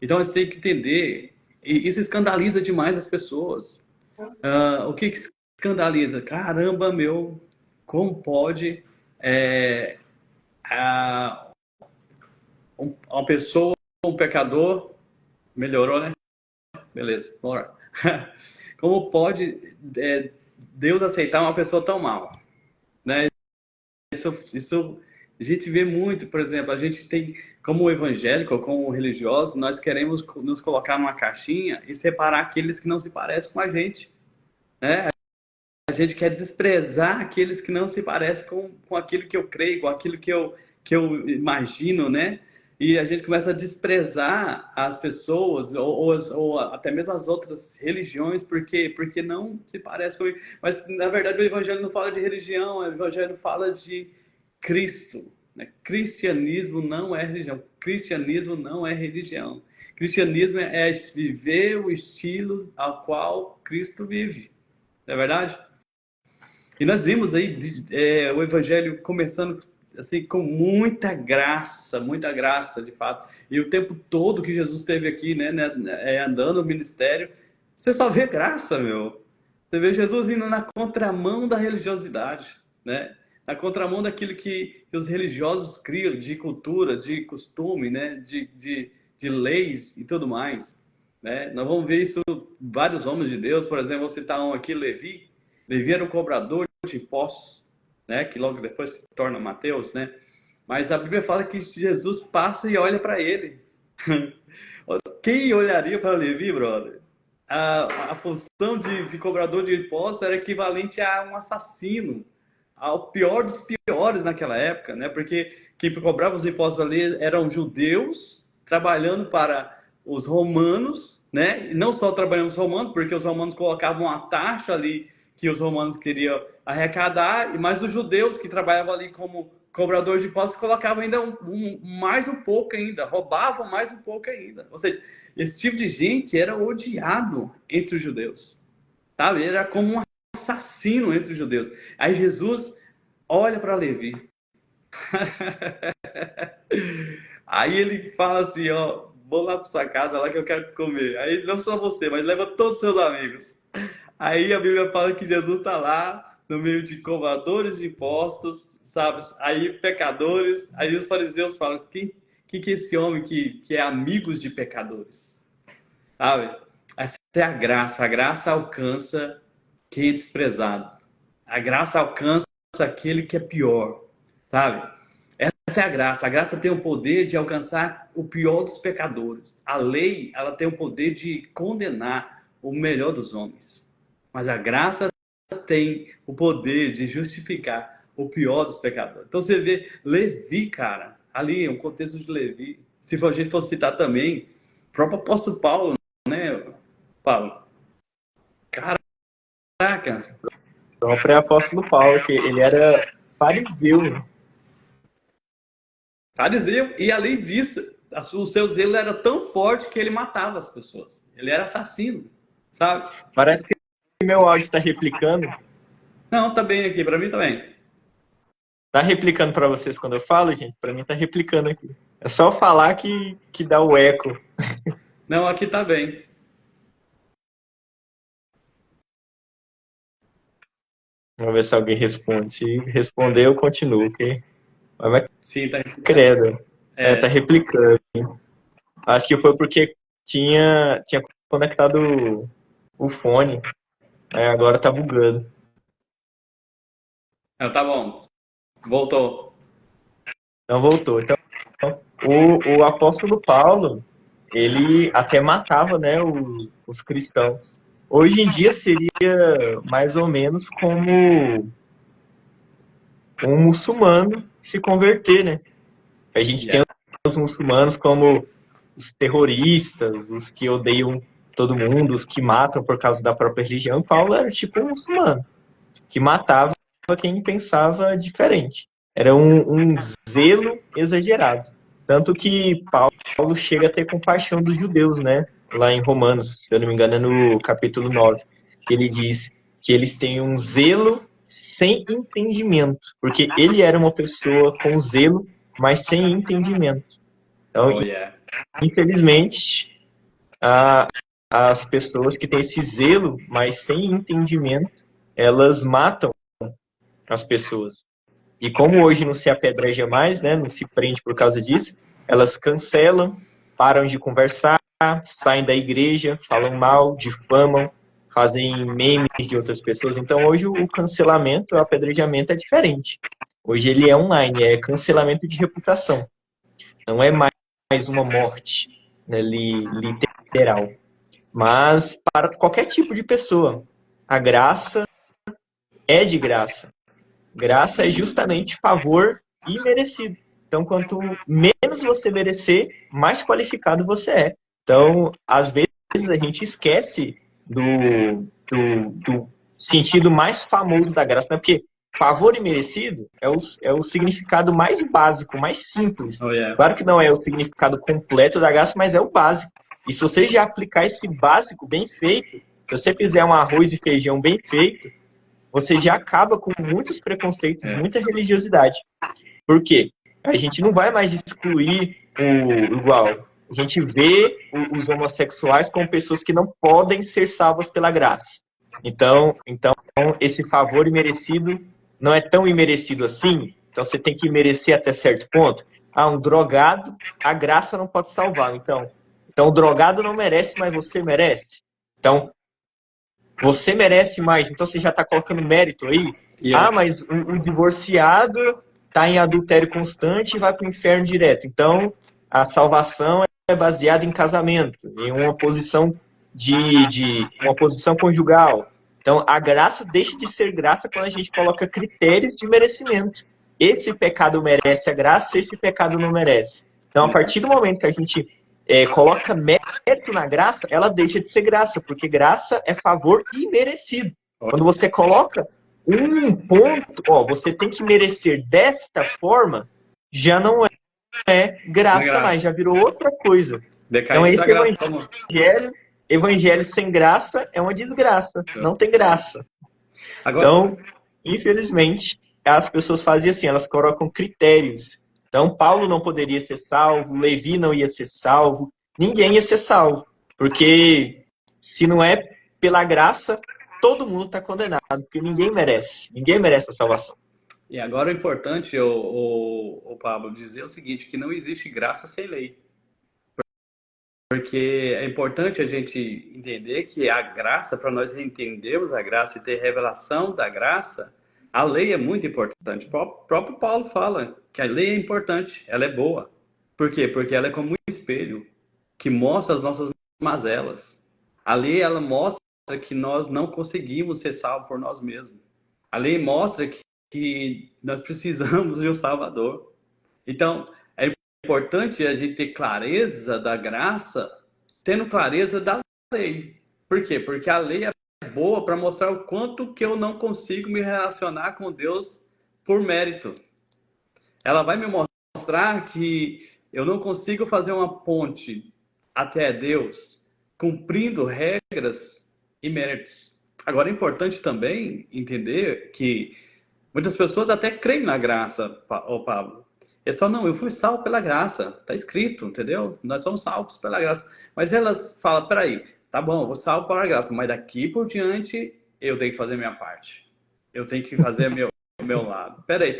Então nós temos que entender, e isso escandaliza demais as pessoas. O que escandaliza? Caramba, meu, como pode é, a, uma pessoa, um pecador, melhorou, né? Beleza, bora. Como pode Deus aceitar uma pessoa tão mal, né? Isso a gente vê muito, por exemplo, a gente tem, como evangélico, como religioso, nós queremos nos colocar numa caixinha e separar aqueles que não se parecem com a gente, né? A gente quer desprezar aqueles que não se parecem com aquilo que eu creio, com aquilo que eu imagino, né? E a gente começa a desprezar as pessoas ou até mesmo as outras religiões porque não se parece com. Mas na verdade o evangelho não fala de religião, o evangelho fala de Cristo, né? Cristianismo não é religião. Cristianismo não é religião. Cristianismo é viver o estilo ao qual Cristo vive. Não é verdade? E nós vimos aí o evangelho começando assim com muita graça, de fato. E o tempo todo que Jesus esteve aqui, né, andando no ministério, você só vê graça, meu. Você vê Jesus indo na contramão da religiosidade, né? Na contramão daquilo que os religiosos criam de cultura, de costume, né? De leis e tudo mais, né? Nós vamos ver isso vários homens de Deus, por exemplo, vou citar um aqui, Levi. Levi era um cobrador de impostos, né? Que logo depois se torna Mateus, né? Mas a Bíblia fala que Jesus passa e olha para ele. Quem olharia para Levi, brother? A função de cobrador de impostos era equivalente a um assassino, ao pior dos piores naquela época, né? Porque quem cobrava os impostos ali eram judeus trabalhando para os romanos, né? E não só trabalhando os romanos, porque os romanos colocavam uma taxa ali que os romanos queriam arrecadar, mas os judeus que trabalhavam ali como cobradores de impostos colocavam ainda mais um pouco ainda, roubavam mais um pouco ainda. Ou seja, esse tipo de gente era odiado entre os judeus, sabe? Era como um assassino entre os judeus. Aí Jesus olha para Levi. Aí ele fala assim, ó, vou lá para sua casa lá que eu quero comer. Aí não só você, mas leva todos os seus amigos. Aí a Bíblia fala que Jesus está lá no meio de cobradores de impostos, sabe? Aí pecadores. Aí os fariseus falam, quem que é esse homem que é amigos de pecadores? Sabe? Essa é a graça. A graça alcança quem é desprezado. A graça alcança aquele que é pior, sabe? Essa é a graça. A graça tem o poder de alcançar o pior dos pecadores. A lei, ela tem o poder de condenar o melhor dos homens. Mas a graça tem o poder de justificar o pior dos pecadores. Então você vê Levi, cara, ali, um contexto de Levi. Se a gente for citar também, o próprio apóstolo Paulo, né, Paulo? Caraca, O próprio apóstolo Paulo, que ele era fariseu. fariseu. E além disso, o seu zelo era tão forte que ele matava as pessoas. Ele era assassino, sabe? Parece que meu áudio está replicando. Não, tá bem aqui, pra mim também. Tá replicando para vocês quando eu falo, gente? Para mim tá replicando aqui. É só falar que dá o eco. Não, aqui tá bem. Vamos ver se alguém responde. Se responder, eu continuo, ok? Mas Sim, tá explicando. credo. Tá É, replicando. Acho que foi porque tinha conectado o fone. Agora tá bugando. tá bom. Voltou. Não voltou. Então, o apóstolo Paulo, ele até matava, né, os cristãos. Hoje em dia seria mais ou menos como um muçulmano se converter, né? A gente tem Yeah. os muçulmanos como os terroristas, os que odeiam todo mundo, os que matam por causa da própria religião. Paulo era tipo um muçulmano, que matava quem pensava diferente. Era um zelo exagerado. Tanto que Paulo chega a ter compaixão dos judeus, né? Lá em Romanos, se eu não me engano, é no capítulo 9, que ele diz que eles têm um zelo sem entendimento, porque ele era uma pessoa com zelo, mas sem entendimento. Então, Oh, yeah. infelizmente, as pessoas que têm esse zelo, mas sem entendimento, elas matam as pessoas. E como hoje não se apedreja mais, né, não se prende por causa disso, elas cancelam, param de conversar, saem da igreja, falam mal, difamam, fazem memes de outras pessoas. Então hoje o cancelamento, o apedrejamento é diferente. Hoje ele é online, é cancelamento de reputação. Não é mais uma morte, né, literal. Mas para qualquer tipo de pessoa, a graça é de graça. Graça é justamente favor imerecido. Então, quanto menos você merecer, mais qualificado você é. Então, às vezes a gente esquece do sentido mais famoso da graça, né? Porque favor imerecido é o significado mais básico, mais simples. Oh, yeah. Claro que não é o significado completo da graça, mas é o básico. E se você já aplicar esse básico bem feito, se você fizer um arroz e feijão bem feito, você já acaba com muitos preconceitos, muita religiosidade. Por quê? A gente não vai mais excluir o igual. A gente vê os homossexuais como pessoas que não podem ser salvas pela graça. Então esse favor imerecido não é tão imerecido assim. Então você tem que merecer até certo ponto. Ah, um drogado, a graça não pode salvar. Então o drogado não merece, mas você merece. Então, você merece mais, então você já está colocando mérito aí. Yeah. Mas um divorciado está em adultério constante e vai para o inferno direto. Então, a salvação é baseada em casamento, em uma posição uma posição conjugal. Então, a graça deixa de ser graça quando a gente coloca critérios de merecimento. Esse pecado merece a graça, esse pecado não merece. Então, a partir do momento que a gente coloca mérito na graça, ela deixa de ser graça, porque graça é favor imerecido. Quando você coloca um ponto, você tem que merecer desta forma, já não é graça mais, já virou outra coisa. Então esse evangelho sem graça é uma desgraça, não tem graça. Então, infelizmente, as pessoas fazem assim, elas colocam critérios. Então, Paulo não poderia ser salvo, Levi não ia ser salvo, ninguém ia ser salvo, porque se não é pela graça, todo mundo está condenado, porque ninguém merece a salvação. E agora é importante, o Pablo, dizer o seguinte, que não existe graça sem lei. Porque é importante a gente entender que a graça, para nós entendermos a graça e ter revelação da graça, a lei é muito importante. O próprio Paulo fala que a lei é importante, ela é boa. Por quê? Porque ela é como um espelho que mostra as nossas mazelas. A lei, ela mostra que nós não conseguimos ser salvos por nós mesmos. A lei mostra que nós precisamos de um Salvador. Então, é importante a gente ter clareza da graça, tendo clareza da lei. Por quê? Porque a lei é boa para mostrar o quanto que eu não consigo me relacionar com Deus por mérito. Ela vai me mostrar que eu não consigo fazer uma ponte até Deus cumprindo regras e méritos. Agora é importante também entender que muitas pessoas até creem na graça, Pablo. É só, não, eu fui salvo pela graça. Tá escrito, entendeu? Nós somos salvos pela graça. Mas elas falam, peraí, tá bom, eu vou salvo pela graça, mas daqui por diante eu tenho que fazer a minha parte. Eu tenho que fazer o meu lado. Peraí.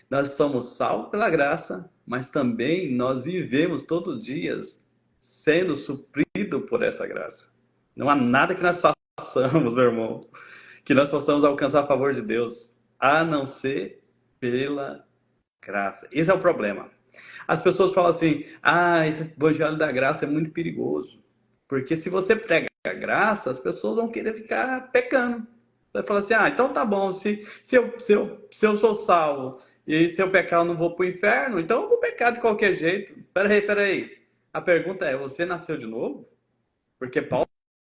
Nós somos salvos pela graça, mas também nós vivemos todos os dias sendo suprido por essa graça. Não há nada que nós façamos, meu irmão, que nós possamos alcançar a favor de Deus, a não ser pela graça. Esse é o problema. As pessoas falam assim, esse evangelho da graça é muito perigoso. Porque se você prega a graça, as pessoas vão querer ficar pecando. Vai falar assim, então tá bom, se eu sou salvo e se eu pecar eu não vou pro inferno, então eu vou pecar de qualquer jeito. Peraí. A pergunta é, você nasceu de novo? Porque Paulo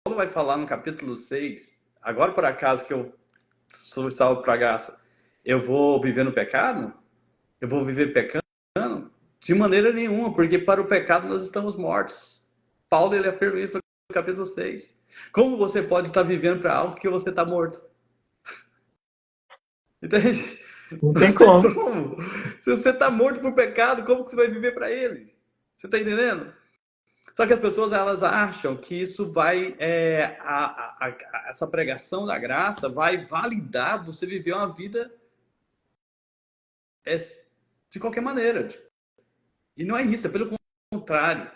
vai falar no capítulo 6, agora por acaso que eu sou salvo para a graça, eu vou viver no pecado? Eu vou viver pecando? De maneira nenhuma, porque para o pecado nós estamos mortos. Paulo ele afirma isso no capítulo 6. Como você pode estar vivendo para algo que você está morto? Entende? Não tem como. Se você está morto por pecado, como que você vai viver para ele? Você está entendendo? Só que as pessoas elas acham que isso vai, essa pregação da graça vai validar você viver uma vida de qualquer maneira. E não é isso, é pelo contrário.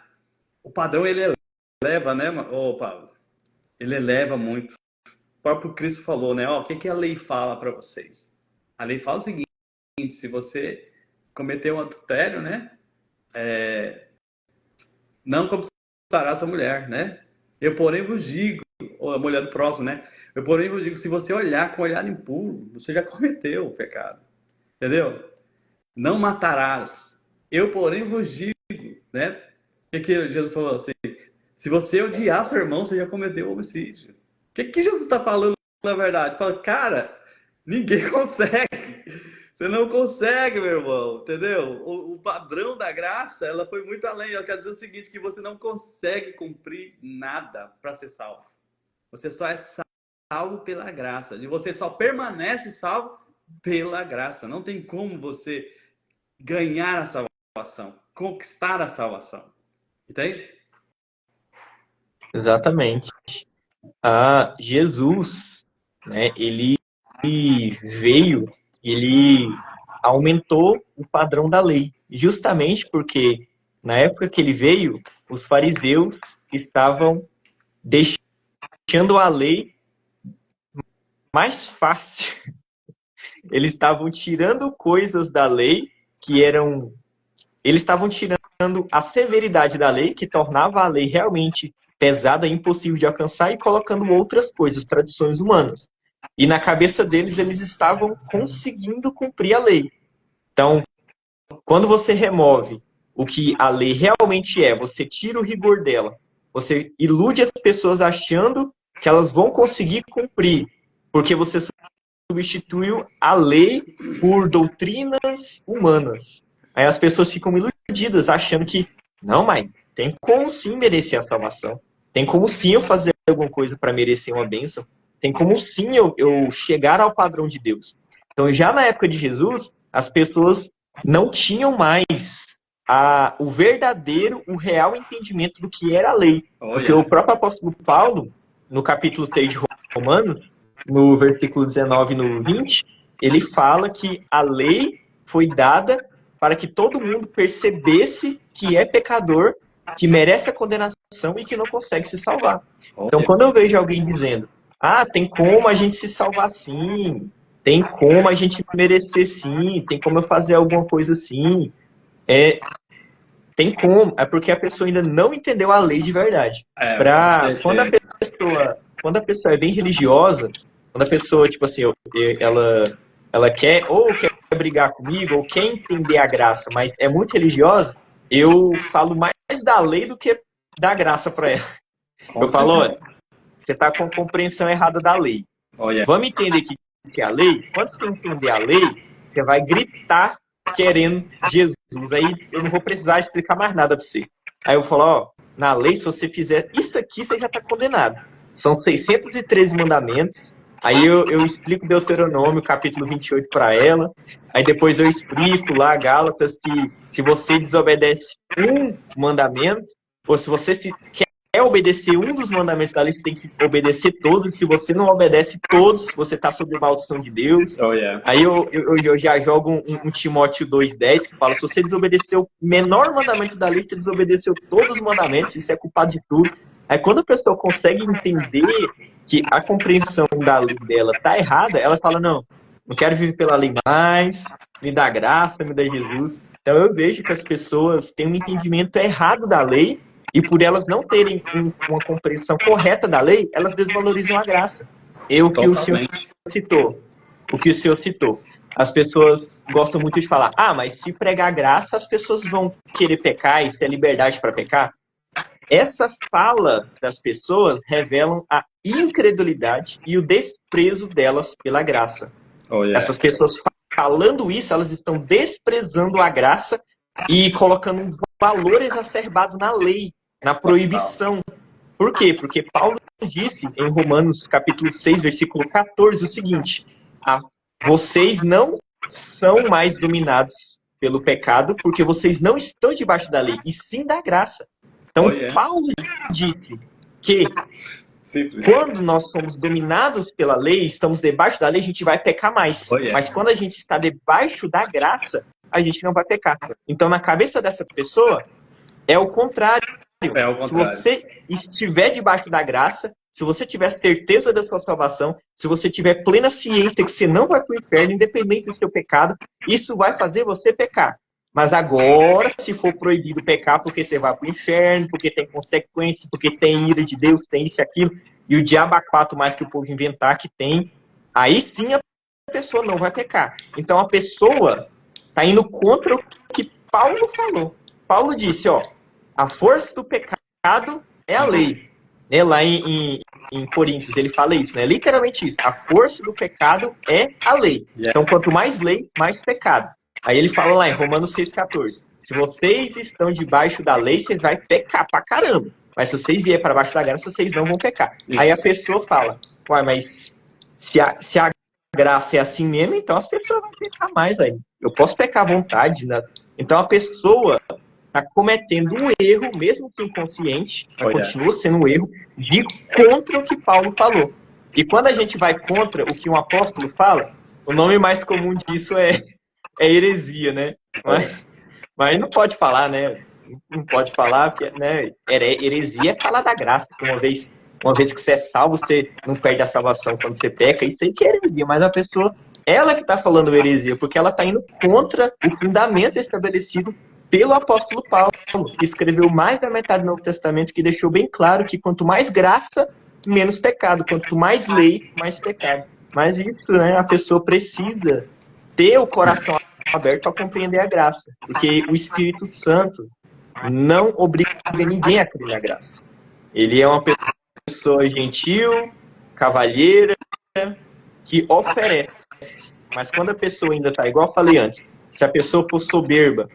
O padrão ele eleva, né, Paulo? Ele eleva muito. O próprio Cristo falou, né? O que a lei fala para vocês? A lei fala o seguinte: se você cometer um adultério, né? Não cobiçará sua mulher, né? Eu, porém, vos digo, ou a mulher do próximo, né? Eu, porém, vos digo, se você olhar com olhar impuro, você já cometeu o pecado. Entendeu? Não matarás. Eu, porém, vos digo, né? O que Jesus falou assim? Se você odiar seu irmão, você já cometeu homicídio. O que Jesus está falando na verdade? Fala, cara, ninguém consegue. Você não consegue, meu irmão, entendeu? O padrão da graça, ela foi muito além. Ela quer dizer o seguinte, que você não consegue cumprir nada para ser salvo. Você só é salvo pela graça. E você só permanece salvo pela graça. Não tem como você ganhar a salvação, conquistar a salvação. Entende? Exatamente. Jesus, né, ele veio, ele aumentou o padrão da lei, justamente porque na época que ele veio, os fariseus estavam deixando a lei mais fácil. Eles estavam tirando coisas da lei que eram... Eles estavam tirando a severidade da lei, que tornava a lei realmente pesada e impossível de alcançar, e colocando outras coisas, tradições humanas. E na cabeça deles, eles estavam conseguindo cumprir a lei. Então, quando você remove o que a lei realmente é, você tira o rigor dela, você ilude as pessoas achando que elas vão conseguir cumprir, porque você substituiu a lei por doutrinas humanas. Aí as pessoas ficam iludidas, achando que, não, mas tem como sim merecer a salvação. Tem como sim eu fazer alguma coisa para merecer uma bênção. Tem como sim eu chegar ao padrão de Deus. Então, já na época de Jesus, as pessoas não tinham mais o verdadeiro, o real entendimento do que era a lei. Porque o próprio apóstolo Paulo, no capítulo 3 de Romanos, no versículo 19 e no 20, ele fala que a lei foi dada para que todo mundo percebesse que é pecador, que merece a condenação e que não consegue se salvar. Então, quando eu vejo alguém dizendo, tem como a gente se salvar sim, tem como a gente merecer sim, tem como eu fazer alguma coisa assim, tem como, é porque a pessoa ainda não entendeu a lei de verdade. Quando a pessoa é bem religiosa, quando a pessoa, tipo assim, ela quer brigar comigo, ou quer entender a graça, mas é muito religiosa, eu falo mais da lei do que da graça para ela. Eu falo, olha, você está com a compreensão errada da lei. Vamos entender o que é a lei? Quando você entender a lei, você vai gritar querendo Jesus. Aí eu não vou precisar explicar mais nada para você. Aí eu falo, na lei, se você fizer isso aqui, você já está condenado. São 613 mandamentos. Aí eu explico Deuteronômio, capítulo 28 para ela. Aí depois eu explico lá, Gálatas, que se você desobedece um mandamento, ou se você quer obedecer um dos mandamentos da lei, você tem que obedecer todos. Se você não obedece todos, você está sob a maldição de Deus. Aí eu já jogo um Timóteo 2,10, que fala, se você desobedeceu o menor mandamento da lei, você desobedeceu todos os mandamentos, isso é culpado de tudo. Aí quando a pessoa consegue entender que a compreensão da lei dela tá errada, ela fala, não, não quero viver pela lei mais, me dá graça, me dá Jesus. Então eu vejo que as pessoas têm um entendimento errado da lei e por elas não terem uma compreensão correta da lei, elas desvalorizam a graça. O que o senhor citou, as pessoas gostam muito de falar, mas se pregar graça, as pessoas vão querer pecar e ter liberdade para pecar. Essa fala das pessoas revelam a incredulidade e o desprezo delas pela graça. Essas pessoas falando isso, elas estão desprezando a graça e colocando um valor exacerbado na lei, na proibição. Por quê? Porque Paulo disse em Romanos capítulo 6, versículo 14, o seguinte: vocês não são mais dominados pelo pecado, porque vocês não estão debaixo da lei, e sim da graça. Então, Paulo disse que quando nós somos dominados pela lei, estamos debaixo da lei, a gente vai pecar mais. Mas quando a gente está debaixo da graça, a gente não vai pecar. Então, na cabeça dessa pessoa, é o contrário. Se você estiver debaixo da graça, se você tiver certeza da sua salvação, se você tiver plena ciência que você não vai para o inferno, independente do seu pecado, isso vai fazer você pecar. Mas agora, se for proibido pecar porque você vai para o inferno, porque tem consequências, porque tem ira de Deus, tem isso e aquilo, e o diabo a quatro mais que o povo inventar que tem, aí sim a pessoa não vai pecar. Então a pessoa está indo contra o que Paulo falou. Paulo disse, a força do pecado é a lei. Lá em Coríntios ele fala isso, né? Literalmente isso. A força do pecado é a lei. Então quanto mais lei, mais pecado. Aí ele fala lá em Romanos 6,14. Se vocês estão debaixo da lei, vocês vão pecar pra caramba. Mas se vocês vierem para baixo da graça, vocês não vão pecar. Isso. Aí a pessoa fala, mas se a graça é assim mesmo, então as pessoas vão pecar mais aí. Eu posso pecar à vontade, né? Então a pessoa está cometendo um erro, mesmo que inconsciente, continua sendo um erro, de contra o que Paulo falou. E quando a gente vai contra o que um apóstolo fala, o nome mais comum disso é heresia, né? Mas não pode falar, né? Não pode falar, porque né? Heresia é falar da graça. Uma vez que você é salvo, você não perde a salvação quando você peca, isso aí que é heresia. Mas a pessoa, ela que está falando heresia, porque ela está indo contra o fundamento estabelecido pelo apóstolo Paulo, que escreveu mais da metade do Novo Testamento, que deixou bem claro que quanto mais graça, menos pecado. Quanto mais lei, mais pecado. Mas isso, né? A pessoa precisa ter o coração aberto para compreender a graça. Porque o Espírito Santo não obriga ninguém a crer na graça. Ele é uma pessoa gentil, cavalheira, que oferece. Mas quando a pessoa ainda está, igual eu falei antes, se a pessoa for soberba,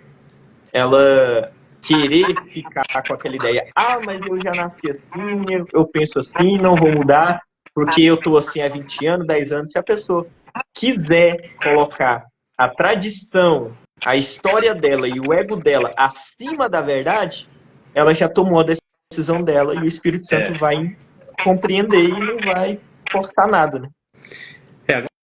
ela querer ficar com aquela ideia, mas eu já nasci assim, eu penso assim, não vou mudar, porque eu estou assim há 20 anos, 10 anos. Se a pessoa quiser colocar a tradição, a história dela e o ego dela acima da verdade, ela já tomou a decisão dela e o Espírito Santo vai compreender e não vai forçar nada, né?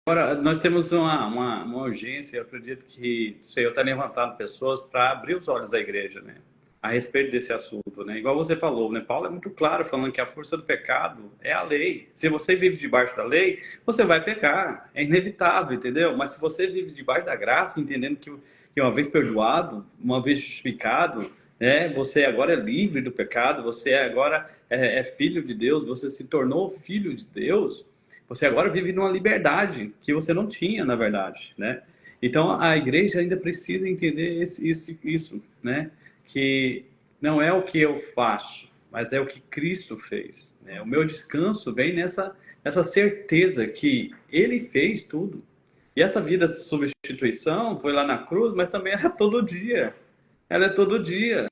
Agora, nós temos uma urgência, eu acredito que o Senhor está levantando pessoas para abrir os olhos da igreja, né? A respeito desse assunto, né? Igual você falou, né? Paulo é muito claro falando que a força do pecado é a lei. Se você vive debaixo da lei, você vai pecar. É inevitável, entendeu? Mas se você vive debaixo da graça, entendendo que uma vez perdoado, uma vez justificado, você agora é livre do pecado, você agora é filho de Deus, você se tornou filho de Deus, você agora vive numa liberdade que você não tinha, na verdade, né? Então, a igreja ainda precisa entender isso, né? Que não é o que eu faço, mas é o que Cristo fez, né? O meu descanso vem nessa certeza que Ele fez tudo. E essa vida de substituição foi lá na cruz, mas também era todo dia. Ela é todo dia.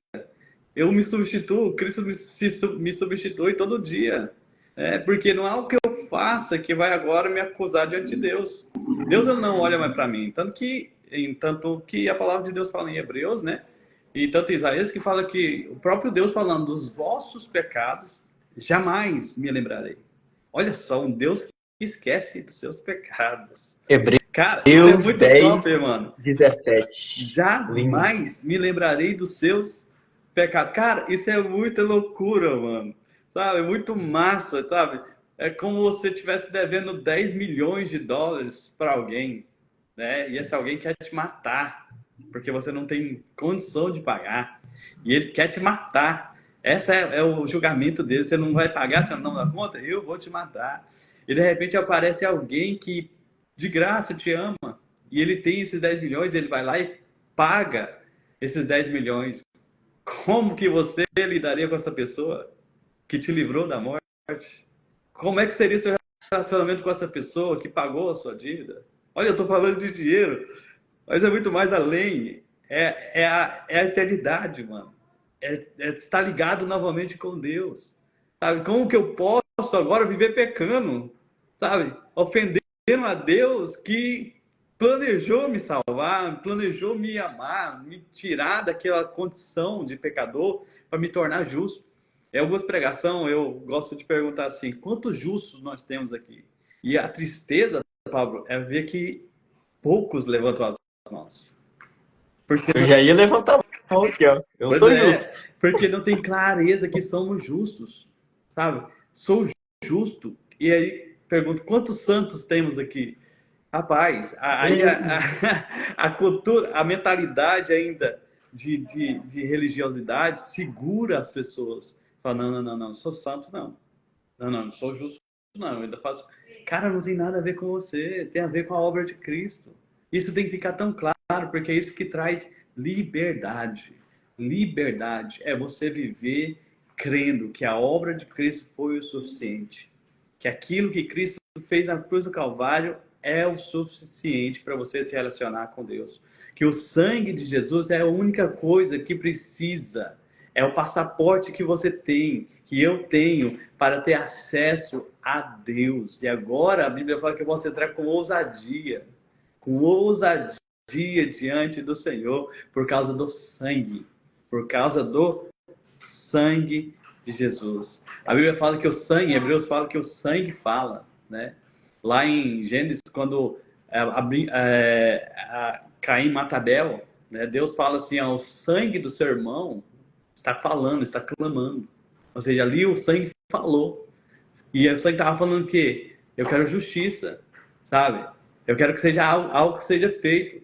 Eu me substituo, Cristo me substitui todo dia. Porque não é o que eu faça que vai agora me acusar diante de Deus. Deus não olha mais para mim. Tanto que a palavra de Deus fala em Hebreus, né? E tanto Isaías que fala que o próprio Deus falando dos vossos pecados, jamais me lembrarei. Olha só, um Deus que esquece dos seus pecados. Cara, isso é muito 10, top, mano. 17. Jamais me lembrarei dos seus pecados. Cara, isso é muita loucura, mano. Sabe? É muito massa, sabe? É como se você estivesse devendo 10 milhões de dólares para alguém, né? E esse alguém quer te matar, porque você não tem condição de pagar. E ele quer te matar. Esse é o julgamento dele. Você não vai pagar, você não dá conta? Eu vou te matar. E de repente aparece alguém que de graça te ama. E ele tem esses 10 milhões, ele vai lá e paga esses 10 milhões. Como que você lidaria com essa pessoa que te livrou da morte? Como é que seria seu relacionamento com essa pessoa que pagou a sua dívida? Olha, eu estou falando de dinheiro, mas é muito mais além. É a eternidade, mano. É estar ligado novamente com Deus. Sabe? Como que eu posso agora viver pecando? Sabe? Ofendendo a Deus que planejou me salvar, planejou me amar, me tirar daquela condição de pecador para me tornar justo. Em algumas pregações eu gosto de perguntar assim, quantos justos nós temos aqui? E a tristeza, Pablo, é ver que poucos levantam as mãos. Porque Eu já ia levantar a mão aqui, ó. Eu Pois sou é, justo. porque não tem clareza que somos justos, sabe? Sou justo. E aí pergunto, quantos santos temos aqui? Rapaz, aí a cultura, a mentalidade ainda de religiosidade segura as pessoas. Fala, não, sou santo não. Não, sou justo não, eu ainda faço. Cara, não tem nada a ver com você, tem a ver com a obra de Cristo. Isso tem que ficar tão claro, porque é isso que traz liberdade. Liberdade é você viver crendo que a obra de Cristo foi o suficiente. Que aquilo que Cristo fez na cruz do Calvário é o suficiente para você se relacionar com Deus. Que o sangue de Jesus é a única coisa que precisa. É o passaporte que você tem, que eu tenho, para ter acesso a Deus. E agora a Bíblia fala que eu posso entrar com ousadia diante do Senhor, por causa do sangue. Por causa do sangue de Jesus. A Bíblia fala que o sangue, Hebreus fala que o sangue fala, né? Lá em Gênesis, quando Caim mata Abel, né? Deus fala assim, ó, o sangue do seu irmão está falando, está clamando. Ou seja, ali o sangue falou. E o sangue estava falando que eu quero justiça, sabe? Eu quero que seja algo que seja feito.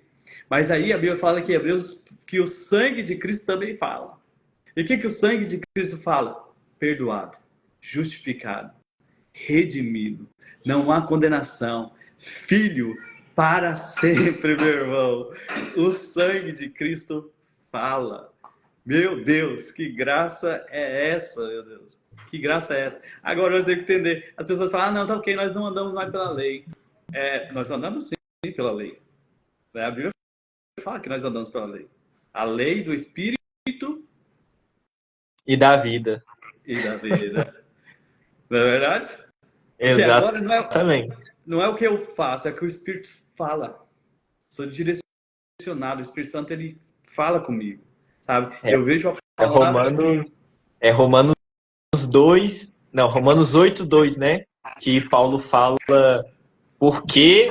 Mas aí a Bíblia fala que Hebreus que o sangue de Cristo também fala. E o que o sangue de Cristo fala? Perdoado, justificado, redimido. Não há condenação. Filho para sempre, meu irmão. O sangue de Cristo fala. Meu Deus, que graça é essa, meu Deus? Que graça é essa? Agora nós temos que entender. As pessoas falam, não, tá ok, nós não andamos mais pela lei. Nós andamos sim pela lei. A Bíblia fala que nós andamos pela lei. A lei do Espírito E da vida. e da vida. Não é verdade? Porque agora Exatamente. não é o que eu faço, é o que o Espírito fala. Sou direcionado, o Espírito Santo ele fala comigo, sabe? Eu vejo a palavra... Romanos 2, não, Romanos 8:2, né? Que Paulo fala, porque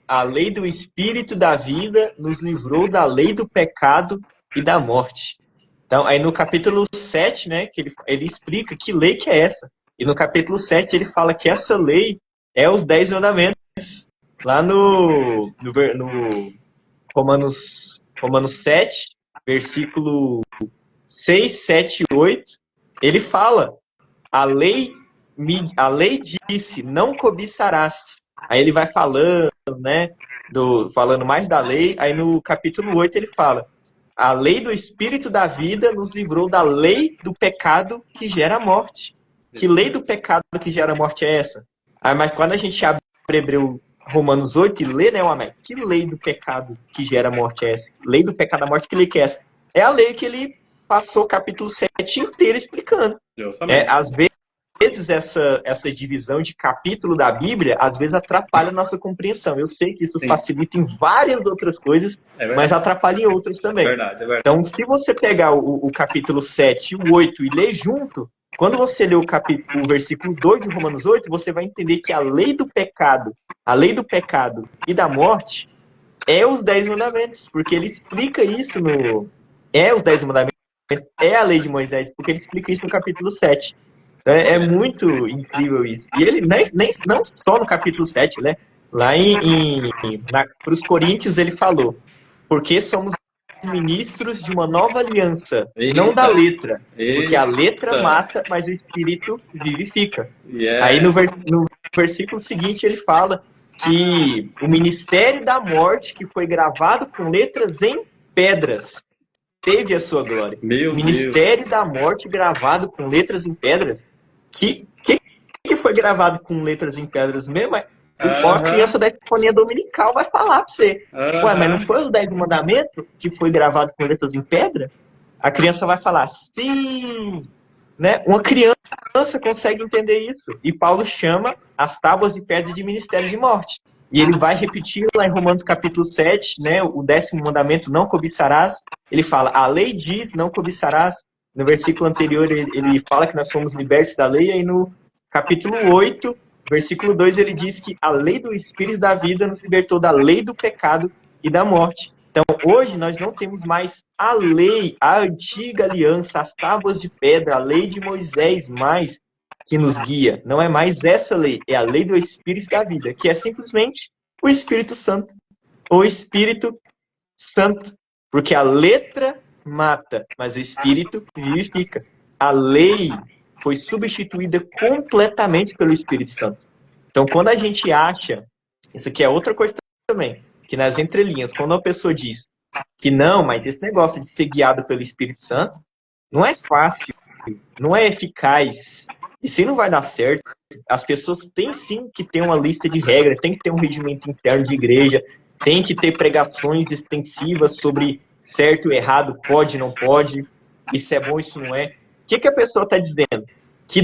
a lei do Espírito da vida nos livrou da lei do pecado e da morte. Então, aí no capítulo 7, né, que ele explica que lei que é essa. E no capítulo 7 ele fala que essa lei é os 10 mandamentos. Lá no Romanos 7, versículo 6, 7 e 8, ele fala, a lei disse, não cobiçarás. Aí ele vai falando, né, falando mais da lei, aí no capítulo 8 ele fala, a lei do Espírito da vida nos livrou da lei do pecado que gera a morte. Que lei do pecado que gera a morte é essa? Mas quando a gente abre Romanos 8 e lê, né, Amé? Que lei do pecado que gera a morte é essa? Lei do pecado da morte, que lei que é essa? É a lei que ele passou o capítulo 7 inteiro explicando. Às vezes essa divisão de capítulo da Bíblia, às vezes atrapalha a nossa compreensão. Eu sei que isso facilita em várias outras coisas, mas atrapalha em outras também. Verdade. Então, se você pegar o capítulo 7 e o 8 e ler junto, quando você lê o versículo 2 de Romanos 8, você vai entender que a lei do pecado e da morte é os 10 mandamentos, porque ele explica isso os 10 mandamentos, é a lei de Moisés, porque ele explica isso no capítulo 7. É muito incrível isso. E ele não só no capítulo 7, né? Lá para os Coríntios ele falou, porque somos ministros de uma nova aliança, não da Eita, letra. Porque a letra eita. mata, mas o espírito vivifica. Aí Yeah. no versículo seguinte ele fala que o ministério da morte, que foi gravado com letras em pedras, teve a sua glória. Meu Ministério Deus. da morte gravado com letras em pedras. Que foi gravado com letras em pedras mesmo? A criança Aham, da escolinha dominical vai falar pra você. Ué, mas não aham. foi o 10 mandamentos que foi gravado com letras em pedra? A criança vai falar, sim! Né? Uma criança consegue entender isso. E Paulo chama as tábuas de pedra de ministério de morte. E ele vai repetir lá em Romanos capítulo 7, né, o 10º mandamento, não cobiçarás. Ele fala, a lei diz, não cobiçarás. No versículo anterior, ele fala que nós somos libertos da lei. E aí no capítulo 8, versículo 2, ele diz que a lei do Espírito da vida nos libertou da lei do pecado e da morte. Então, hoje nós não temos mais a lei, a antiga aliança, as tábuas de pedra, a lei de Moisés mais que nos guia. Não é mais essa lei, é a lei do Espírito da vida, que é simplesmente o Espírito Santo. O Espírito Santo. Porque a letra mata, mas o Espírito vivifica. A lei foi substituída completamente pelo Espírito Santo. Então, quando a gente acha, isso aqui é outra coisa também, que nas entrelinhas, quando a pessoa diz que não, mas esse negócio de ser guiado pelo Espírito Santo não é fácil, não é eficaz, isso aí não vai dar certo. As pessoas têm sim que ter uma lista de regras, tem que ter um regimento interno de igreja, tem que ter pregações extensivas sobre certo e errado, pode, não pode, isso é bom, isso não é. O que a pessoa está dizendo? Que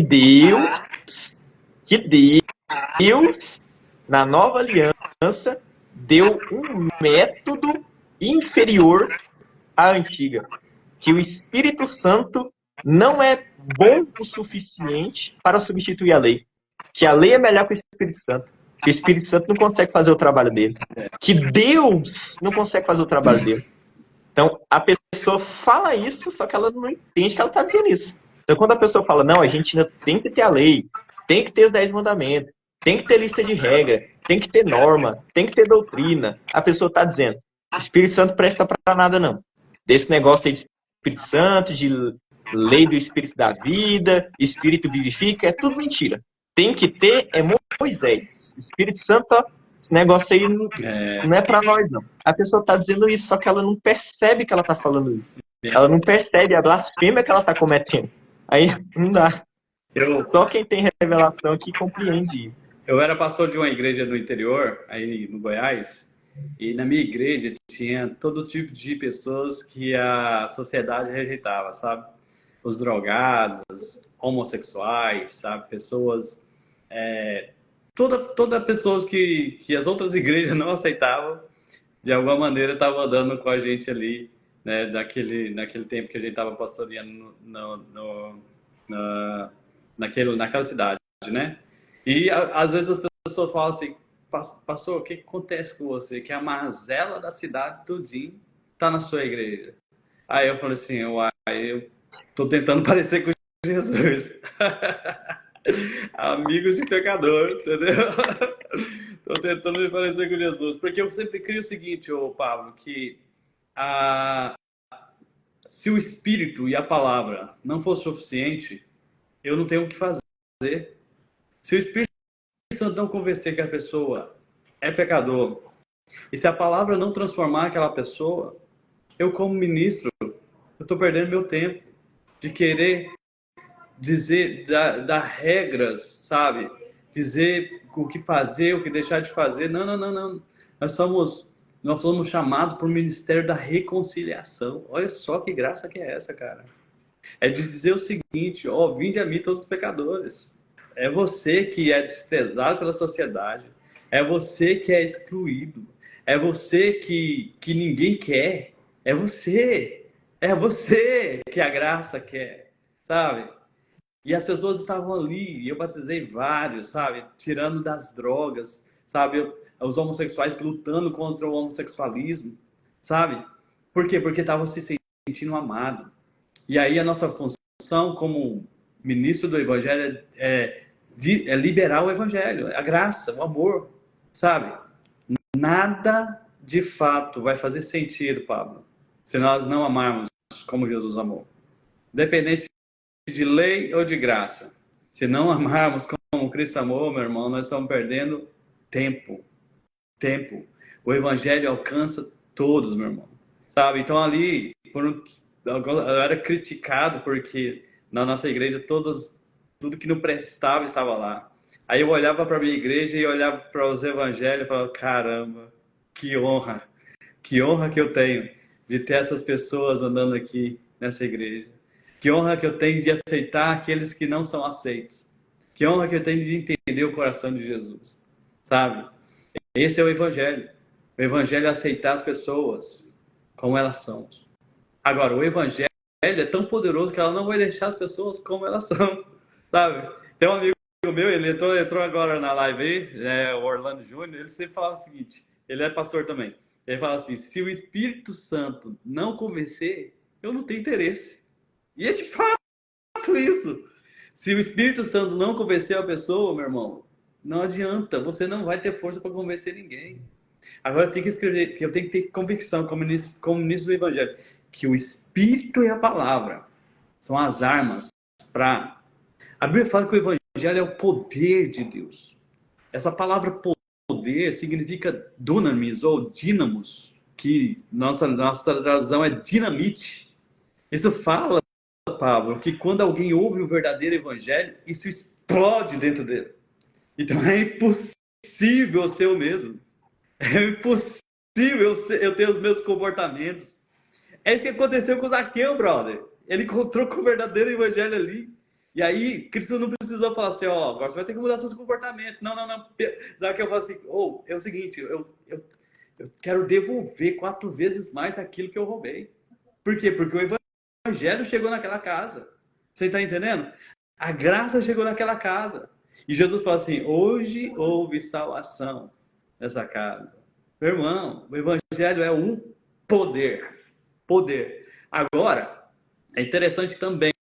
Deus, na nova aliança, deu um método inferior à antiga. Que o Espírito Santo não é bom o suficiente para substituir a lei. Que a lei é melhor que o Espírito Santo. Que o Espírito Santo não consegue fazer o trabalho dele. Que Deus não consegue fazer o trabalho dele. Então, a pessoa fala isso, só que ela não entende que ela está dizendo isso. Então, quando a pessoa fala, não, a gente ainda tem que ter a lei, tem que ter os 10 mandamentos, tem que ter lista de regra, tem que ter norma, tem que ter doutrina, a pessoa está dizendo, o Espírito Santo presta para nada, não. Desse negócio aí de Espírito Santo, de lei do Espírito da vida, Espírito vivifica, é tudo mentira. Tem que ter é Moisés. Espírito Santo, ó, esse negócio aí não é para nós, não. A pessoa está dizendo isso, só que ela não percebe que ela está falando isso. Ela não percebe a blasfêmia que ela está cometendo. Aí não dá. Só quem tem revelação que compreende isso. Eu era pastor de uma igreja no interior, aí no Goiás, e na minha igreja tinha todo tipo de pessoas que a sociedade rejeitava, sabe? Os drogados, homossexuais, sabe? Pessoas, toda pessoas que as outras igrejas não aceitavam, de alguma maneira estavam andando com a gente ali, né? Naquele tempo que a gente estava pastoreando naquela cidade, né? E às vezes as pessoas falam assim, pastor, o que acontece com você? Que a mazela da cidade tudinho tá na sua igreja. Aí eu falei assim, uai, eu tô tentando parecer com Jesus. Amigos de pecador, entendeu? Tô tentando me parecer com Jesus. Porque eu sempre crio o seguinte, ô Pablo, que se o Espírito e a palavra não for suficiente, eu não tenho o que fazer. Se o Espírito Santo não convencer que a pessoa é pecador, e se a palavra não transformar aquela pessoa, eu como ministro, eu estou perdendo meu tempo de querer dizer, dar regras, sabe? Dizer o que fazer, o que deixar de fazer. Não, não, não, não. Nós somos chamados para o ministério da reconciliação. Olha só que graça que é essa, cara. É de dizer o seguinte, ó, vinde a mim todos os pecadores. É você que é desprezado pela sociedade. É você que é excluído. É você que ninguém quer. É você. É você que a graça quer. Sabe? E as pessoas estavam ali, e eu batizei vários, sabe? Tirando das drogas, sabe? Os homossexuais lutando contra o homossexualismo, sabe? Por quê? Porque estavam se sentindo amados. E aí a nossa função como ministro do evangelho é liberar o evangelho, a graça, o amor, sabe? Nada de fato vai fazer sentido, Pablo, se nós não amarmos como Jesus amou. Independente de lei ou de graça. Se não amarmos como Cristo amou, meu irmão, nós estamos perdendo tempo. O evangelho alcança todos, meu irmão. Sabe? Então ali, eu era criticado porque na nossa igreja tudo que não prestava estava lá. Aí eu olhava para a minha igreja e olhava para os evangelhos e falava, caramba, que honra que eu tenho de ter essas pessoas andando aqui nessa igreja. Que honra que eu tenho de aceitar aqueles que não são aceitos. Que honra que eu tenho de entender o coração de Jesus. Sabe? Esse é o evangelho. O evangelho é aceitar as pessoas como elas são. Agora, o evangelho é tão poderoso que ela não vai deixar as pessoas como elas são. Sabe? Tem um amigo meu, ele entrou agora na live aí, o Orlando Júnior, ele sempre fala o seguinte, ele é pastor também. Ele fala assim, se o Espírito Santo não convencer, eu não tenho interesse. E é de fato isso. Se o Espírito Santo não convencer a pessoa, meu irmão, não adianta, você não vai ter força para convencer ninguém. Agora eu tenho que escrever, que eu tenho que ter convicção, como ministro do Evangelho, que o Espírito e a palavra são as armas para... A Bíblia fala que o Evangelho é o poder de Deus. Essa palavra poder significa dunamis ou dínamos, que nossa tradução é dinamite. Isso fala, Pablo, que quando alguém ouve o verdadeiro evangelho, isso explode dentro dele. Então é impossível ser o mesmo. É impossível eu ter os meus comportamentos. É isso que aconteceu com o Zaqueu, brother. Ele encontrou com o verdadeiro evangelho ali. E aí, Cristo não precisou falar assim, agora você vai ter que mudar seus comportamentos. Não. Zaqueu fala assim, é o seguinte, eu quero devolver 4 vezes mais aquilo que eu roubei. Por quê? Porque o evangelho chegou naquela casa. Você está entendendo? A graça chegou naquela casa. E Jesus fala assim, hoje houve salvação nessa casa. Meu irmão, o evangelho é um poder. Agora, é interessante também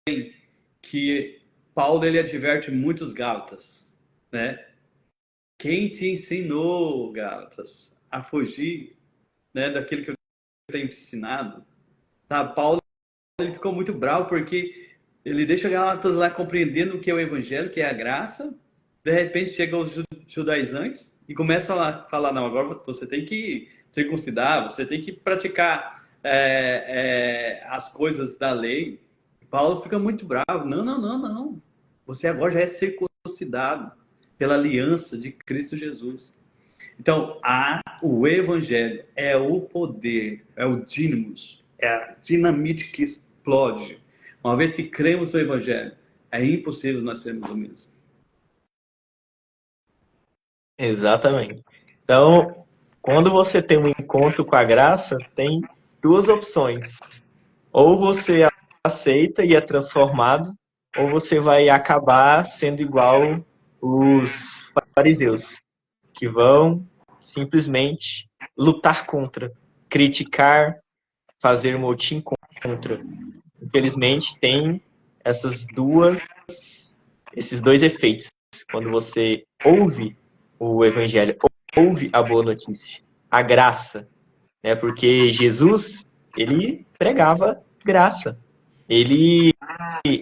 que Paulo ele adverte muitos Gálatas, né? Quem te ensinou, Gálatas, a fugir, né, daquilo que eu tenho ensinado? Tá? Paulo ele ficou muito bravo porque ele deixa Gálatas lá compreendendo o que é o evangelho, que é a graça. De repente chegam os judaizantes e começa a falar, não, agora você tem que circuncidar, você tem que praticar as coisas da lei. Paulo fica muito bravo. Não. Você agora já é circuncidado pela aliança de Cristo Jesus. Então, o evangelho é o poder, é o dínamos, é a dinamite que explode. Uma vez que cremos no evangelho, é impossível nós sermos o mesmo. Exatamente. Então, quando você tem um encontro com a graça, tem 2 opções. Ou você aceita e é transformado, ou você vai acabar sendo igual os fariseus, que vão simplesmente lutar contra, criticar, fazer motim contra. Infelizmente, tem esses 2 efeitos. Quando você ouve o evangelho, ouve a boa notícia, a graça, né? Porque Jesus, ele pregava graça. Ele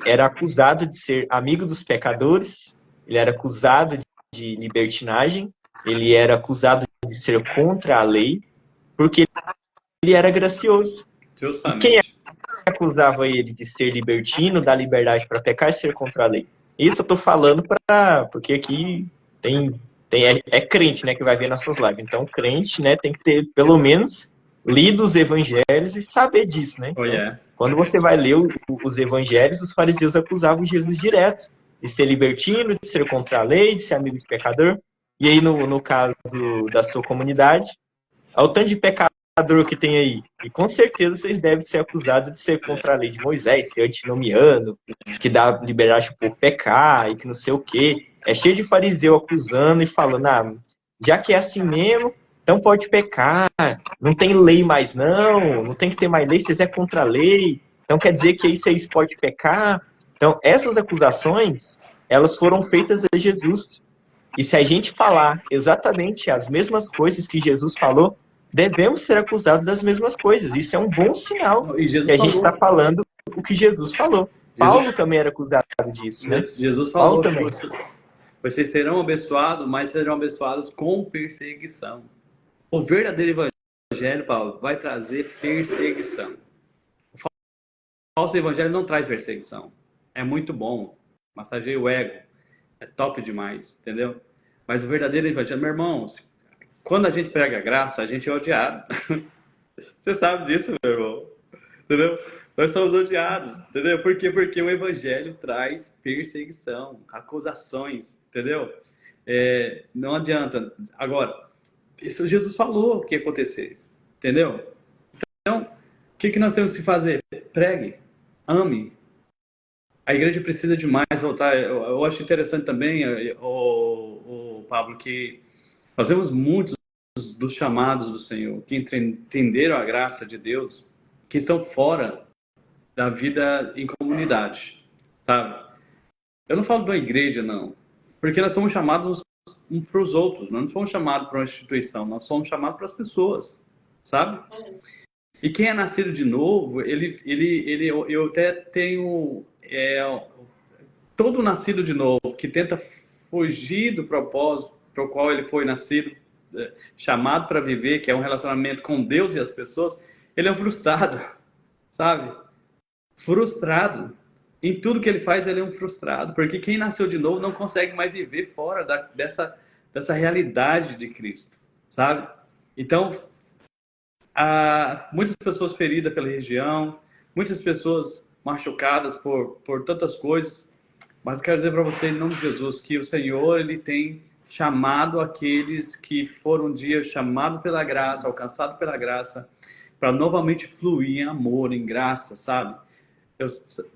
era acusado de ser amigo dos pecadores, ele era acusado de libertinagem, ele era acusado de ser contra a lei, porque ele era gracioso. Justamente. E quem acusava ele de ser libertino, dar liberdade para pecar e ser contra a lei? Isso eu tô falando porque aqui é crente, né, que vai ver nossas lives. Então, crente, né, tem que ter pelo menos lido os evangelhos e saber disso, né? Então, quando você vai ler os evangelhos, os fariseus acusavam Jesus direto de ser libertino, de ser contra a lei, de ser amigo de pecador. E aí, no caso da sua comunidade, ao tanto de pecador que tem aí, e com certeza vocês devem ser acusados de ser contra a lei de Moisés, ser antinomiano, que dá liberdade para o povo pecar e que não sei o quê. É cheio de fariseu acusando e falando, já que é assim mesmo, então pode pecar, não tem lei mais não tem que ter mais lei, vocês é contra a lei, então quer dizer que aí vocês podem pecar. Então, essas acusações, elas foram feitas a Jesus. E se a gente falar exatamente as mesmas coisas que Jesus falou, devemos ser acusados das mesmas coisas. Isso é um bom sinal E que Jesus a gente está falou. falando o que Jesus falou. Jesus, Paulo também era acusado disso, né? Jesus Paulo falou que também. vocês serão abençoados, mas serão abençoados com perseguição. O verdadeiro evangelho, Paulo, vai trazer perseguição. O falso evangelho não traz perseguição. É muito bom, massageia o ego, é top demais, entendeu? Mas o verdadeiro evangelho, meu irmão, quando a gente prega a graça, a gente é odiado. Você sabe disso, meu irmão, entendeu? Nós somos odiados, entendeu? Por quê? Porque o evangelho traz perseguição, acusações, entendeu? Não adianta. Agora, isso Jesus falou que ia acontecer, entendeu? Então, o que nós temos que fazer? Pregue, ame. A igreja precisa de mais voltar. Eu acho interessante também, o Pablo, que nós vemos muitos dos chamados do Senhor, que entenderam a graça de Deus, que estão fora da vida em comunidade, sabe? Eu não falo da igreja, não, porque nós somos chamados uns para os outros, nós não somos chamados para uma instituição, nós somos chamados para as pessoas, sabe? E quem é nascido de novo, eu até tenho todo nascido de novo que tenta fugir do propósito para o qual ele foi nascido, chamado para viver, que é um relacionamento com Deus e as pessoas, ele é um frustrado, sabe? Frustrado. Em tudo que ele faz, ele é um frustrado, porque quem nasceu de novo não consegue mais viver fora dessa realidade de Cristo, sabe? Então, há muitas pessoas feridas pela região, muitas pessoas machucadas por tantas coisas, mas eu quero dizer para você, em nome de Jesus, que o Senhor, Ele tem chamado aqueles que foram um dia chamados pela graça, alcançados pela graça, para novamente fluir em amor, em graça, sabe?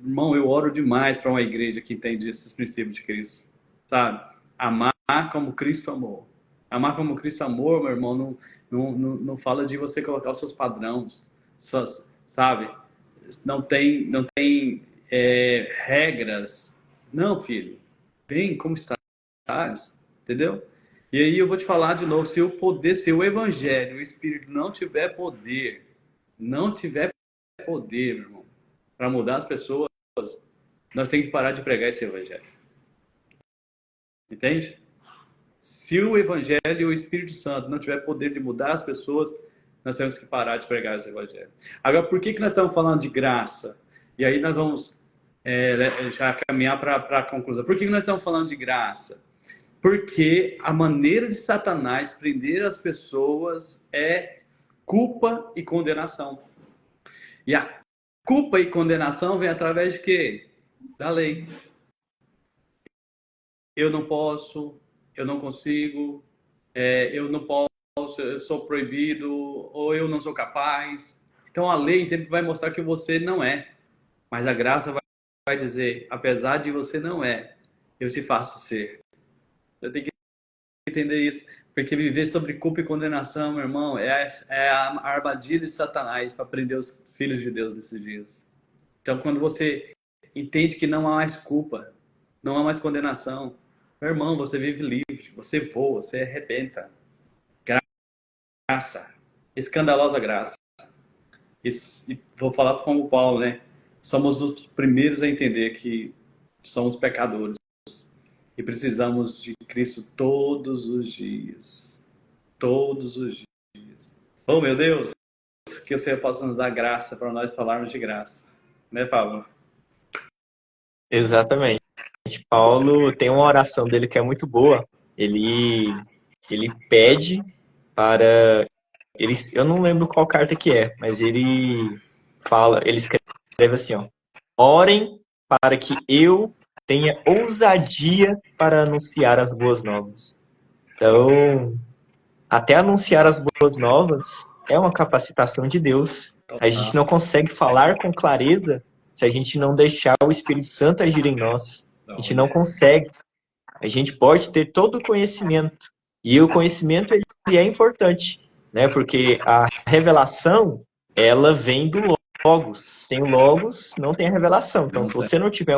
Irmão, eu oro demais para uma igreja que entende esses princípios de Cristo, sabe? Amar como Cristo amou. Amar como Cristo amou, meu irmão, não fala de você colocar os seus padrões, sabe? Não tem regras. Não, filho. Vem como estás, entendeu? E aí eu vou te falar de novo, se o evangelho, o Espírito não tiver poder, meu irmão, para mudar as pessoas, nós temos que parar de pregar esse evangelho. Entende? Se o evangelho e o Espírito Santo não tiver poder de mudar as pessoas, nós temos que parar de pregar esse evangelho. Agora, por que nós estamos falando de graça? E aí nós vamos já caminhar para a conclusão. Por que nós estamos falando de graça? Porque a maneira de Satanás prender as pessoas é culpa e condenação. E a culpa e condenação vem através de quê? Da lei. Eu não posso, eu não consigo, eu não posso, eu sou proibido, ou eu não sou capaz. Então a lei sempre vai mostrar que você não é. Mas a graça vai dizer, apesar de você não eu te faço ser. Você tem que entender isso. Porque viver sobre culpa e condenação, meu irmão, é a armadilha de Satanás para prender os filhos de Deus nesses dias. Então, quando você entende que não há mais culpa, não há mais condenação, meu irmão, você vive livre, você voa, você arrebenta. Graça, escandalosa graça. E vou falar como Paulo, né? Somos os primeiros a entender que somos pecadores. E precisamos de Cristo todos os dias. Todos os dias. Oh, meu Deus! Que o Senhor possa nos dar graça para nós falarmos de graça. Né, Pablo? Exatamente. Paulo tem uma oração dele que é muito boa. Ele pede para... eu não lembro qual carta que é, mas ele escreve assim, ó. Orem para que eu tenha ousadia para anunciar as boas novas. Então, até anunciar as boas novas é uma capacitação de Deus. A gente não consegue falar com clareza se a gente não deixar o Espírito Santo agir em nós. A gente não consegue. A gente pode ter todo o conhecimento. E o conhecimento ele é importante, né? Porque a revelação, ela vem do Logos. Sem o Logos, não tem a revelação. Então, se você não tiver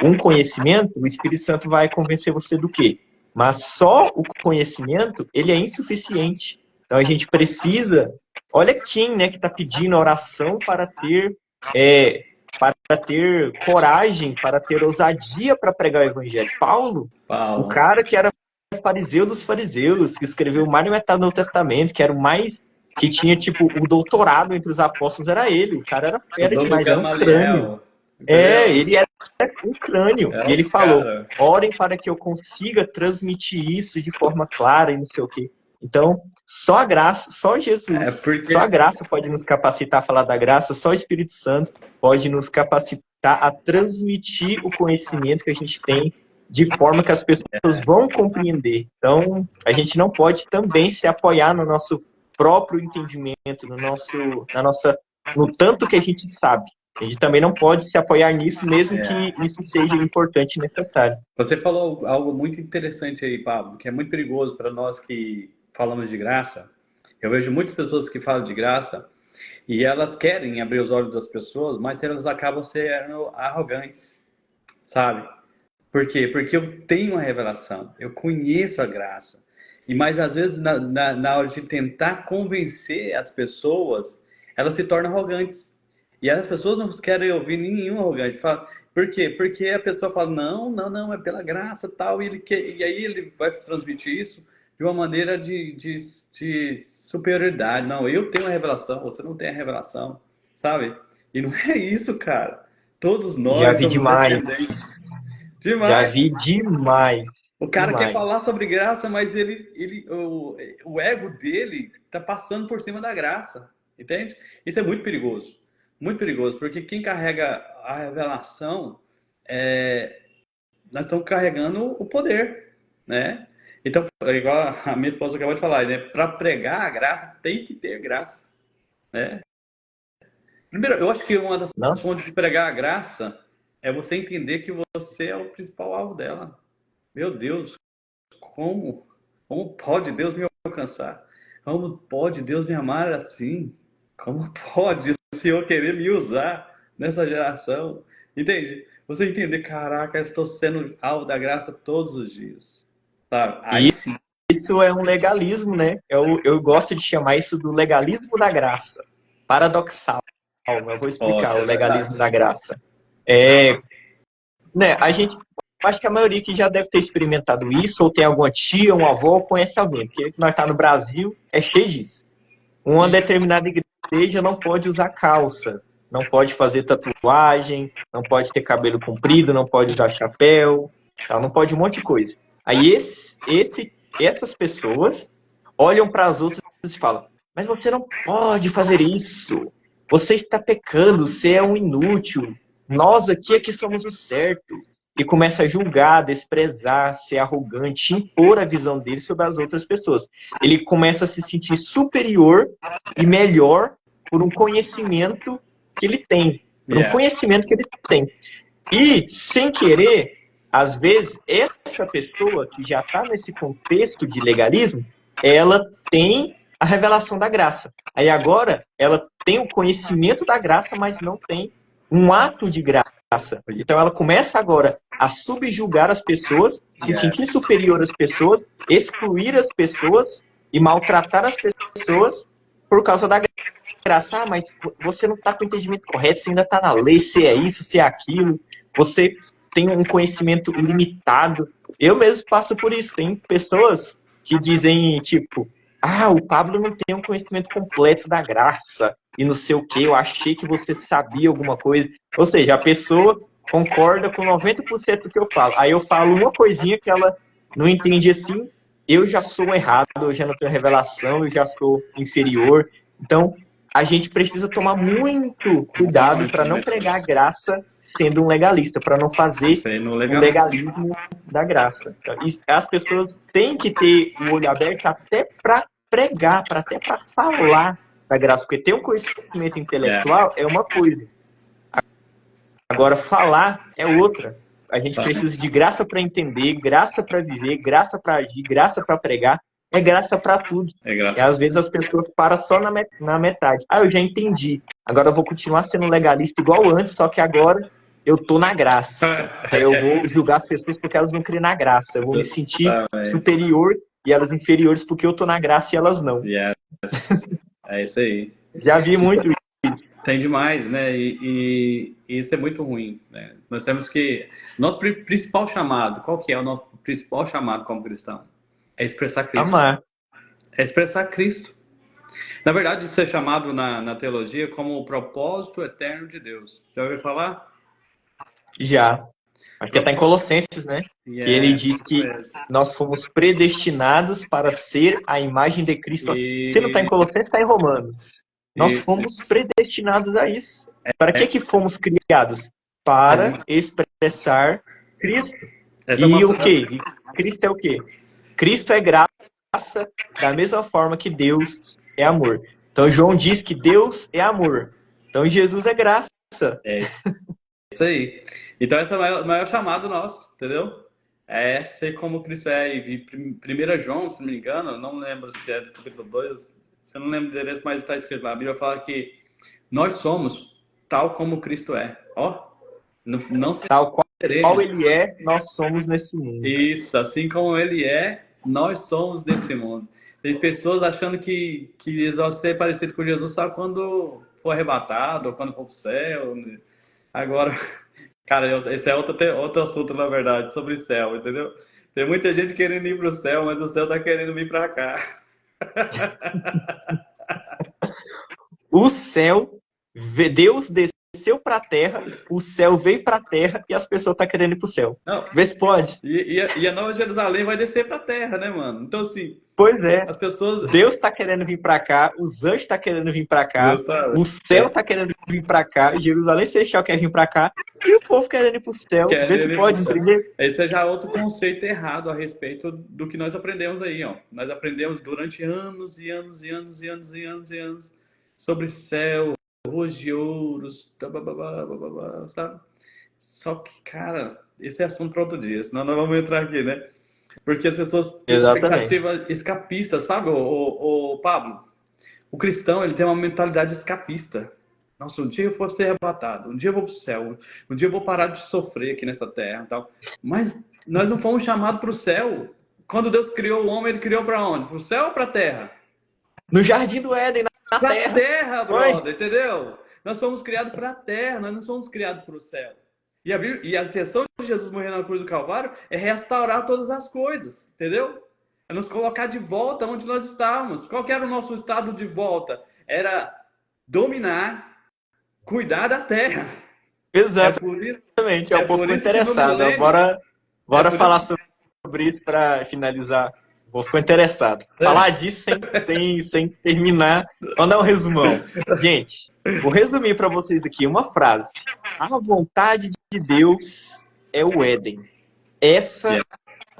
um conhecimento, o Espírito Santo vai convencer você do quê? Mas só o conhecimento, ele é insuficiente. Então a gente precisa... Olha quem, né, que está pedindo oração para ter coragem, para ter ousadia para pregar o evangelho. Paulo, o cara que era fariseu dos fariseus, que escreveu mais de metade do Novo Testamento, que era o mais... que tinha, tipo, o doutorado entre os apóstolos, era ele. O cara era fera demais, era um crânio. Ele era um crânio. E ele falou, orem para que eu consiga transmitir isso de forma clara e não sei o quê. Então, só a graça, só Jesus, só a graça pode nos capacitar a falar da graça, só o Espírito Santo pode nos capacitar a transmitir o conhecimento que a gente tem de forma que as pessoas vão compreender. Então, a gente não pode também se apoiar no nosso próprio entendimento, no tanto que a gente sabe. A gente também não pode se apoiar nisso, mesmo que isso seja importante e necessário. Você falou algo muito interessante aí, Pablo, que é muito perigoso para nós que falamos de graça. Eu vejo muitas pessoas que falam de graça e elas querem abrir os olhos das pessoas, mas elas acabam sendo arrogantes, sabe? Por quê? Porque eu tenho a revelação, eu conheço a graça. Mas às vezes, na hora de tentar convencer as pessoas, elas se tornam arrogantes. E as pessoas não querem ouvir nenhum arrogante. Por quê? Porque a pessoa fala, não, é pela graça tal. E aí ele vai transmitir isso de uma maneira de superioridade. Não, eu tenho a revelação, você não tem a revelação, sabe? E não é isso, cara. Todos nós já vi somos demais. Demais. Já vi demais. O cara quer falar sobre graça, mas o ego dele está passando por cima da graça, entende? Isso é muito perigoso, porque quem carrega a revelação, nós estamos carregando o poder, né? Então, igual a minha esposa acabou de falar, né? Para pregar a graça, tem que ter graça, né? Primeiro, eu acho que uma das fontes de pregar a graça é você entender que você é o principal alvo dela. Meu Deus, como pode Deus me alcançar? Como pode Deus me amar assim? Como pode o Senhor querer me usar nessa geração? Entende? Você entender, caraca, eu estou sendo alvo da graça todos os dias. Sabe? Aí sim. Isso é um legalismo, né? Eu gosto de chamar isso do legalismo da graça. Paradoxal. Eu vou explicar o legalismo da graça. Né, acho que a maioria que já deve ter experimentado isso, ou tem alguma tia, um avô, conhece alguém, porque nós tá no Brasil, é cheio disso. Uma determinada igreja não pode usar calça, não pode fazer tatuagem, não pode ter cabelo comprido, não pode usar chapéu, não pode um monte de coisa. Aí essas pessoas olham para as outras e falam, mas você não pode fazer isso, você está pecando, você é um inútil, nós aqui somos o certo. E começa a julgar, desprezar, ser arrogante, impor a visão dele sobre as outras pessoas. Ele começa a se sentir superior e melhor por um conhecimento que ele tem. E, sem querer, às vezes, essa pessoa que já está nesse contexto de legalismo, ela tem a revelação da graça. Aí agora, ela tem o conhecimento da graça, mas não tem um ato de graça. Então ela começa agora a subjugar as pessoas, se sentir superior às pessoas, excluir as pessoas e maltratar as pessoas por causa da graça. Mas você não está com o entendimento correto, você ainda está na lei, se é isso, se é aquilo, você tem um conhecimento limitado. Eu mesmo passo por isso. Tem pessoas que dizem, tipo, o Pablo não tem um conhecimento completo da graça e não sei o que, eu achei que você sabia alguma coisa. Ou seja, a pessoa concorda com 90% do que eu falo. Aí eu falo uma coisinha que ela não entende assim, eu já sou errado, eu já não tenho revelação, eu já sou inferior. Então, a gente precisa tomar muito cuidado para não pregar a graça sendo um legalista, para não fazer o legalismo da graça. As pessoas têm que ter o olho aberto até para pregar, até para falar da graça, porque ter um conhecimento intelectual é uma coisa. Agora, falar é outra. A gente precisa de graça para entender, graça para viver, graça para agir, graça para pregar. É graça para tudo. E às vezes as pessoas param só na metade. Eu já entendi. Agora eu vou continuar sendo legalista igual antes, só que agora eu tô na graça. Então eu vou julgar as pessoas porque elas não creem na graça. Eu vou me sentir superior e elas inferiores porque eu tô na graça e elas não. Yes. É isso aí. Já vi muito isso. Tem demais, né? E isso é muito ruim, né? Nós temos que... Nosso principal chamado, qual que é o nosso principal chamado como cristão? É expressar Cristo. Amar. É expressar Cristo. Na verdade, isso é chamado na teologia como o propósito eterno de Deus. Já ouviu falar? Já. Acho que está em Colossenses, né? E ele diz que nós fomos predestinados para ser a imagem de Cristo. Se não está em Colossenses, está em Romanos. Nós fomos predestinados a isso. Para que fomos criados? Para expressar Cristo. E o quê? Cristo é o quê? Cristo é graça da mesma forma que Deus é amor. Então João diz que Deus é amor. Então Jesus é graça. É isso aí. Então esse é o maior chamado nosso, entendeu? É ser como Cristo é. E 1 João, se não me engano, não lembro se é do capítulo 2, se eu não lembro do endereço, mas está escrito lá. A Bíblia fala que nós somos tal como Cristo é. Ó, não tal qual ele é, nós somos nesse mundo. Isso, assim como ele é, nós somos desse mundo. Tem pessoas achando que eles vão ser parecidos com Jesus só quando for arrebatado ou quando for pro céu. Agora, cara, esse é outro assunto, na verdade, sobre céu, entendeu? Tem muita gente querendo ir pro céu, mas o céu tá querendo vir pra cá. O céu, Deus desceu para a terra, o céu veio para a terra e as pessoas estão querendo ir pro céu. Não. Vê se pode. E a Nova Jerusalém vai descer pra terra, né, mano? Então, assim... Pois é. As pessoas... Deus tá querendo vir para cá, os anjos tá querendo vir para cá, o céu tá querendo vir para cá, Jerusalém Celestial quer vir para cá, e o povo querendo ir pro céu. Vê se pode entender. Esse é já outro conceito errado a respeito do que nós aprendemos aí, ó. Nós aprendemos durante anos e anos e anos e anos e anos e anos sobre céu, ruas de ouros, sabe? Só que, cara, esse é assunto para outro dia, senão nós vamos entrar aqui, né? Porque as pessoas têm uma expectativa escapista, sabe, o Pablo? O cristão, ele tem uma mentalidade escapista. Nossa, um dia eu vou ser arrebatado, um dia eu vou pro céu, um dia eu vou parar de sofrer aqui nessa terra e tal. Mas nós não fomos chamados para o céu. Quando Deus criou o homem, ele criou para onde? Para o céu ou para a terra? No Jardim do Éden, na terra. Pra terra, brother, entendeu? Nós somos criados para a terra, nós não somos criados para o céu. E a intenção de Jesus morrer na cruz do Calvário é restaurar todas as coisas, entendeu? É nos colocar de volta onde nós estávamos. Qual que era o nosso estado de volta? Era dominar, cuidar da terra. Exatamente, é um pouco interessado. Bora falar sobre isso para finalizar. Vou ficar interessado. Falar disso sem terminar. Vamos dar um resumão. Gente, vou resumir para vocês aqui uma frase. A vontade de Deus é o Éden. Essa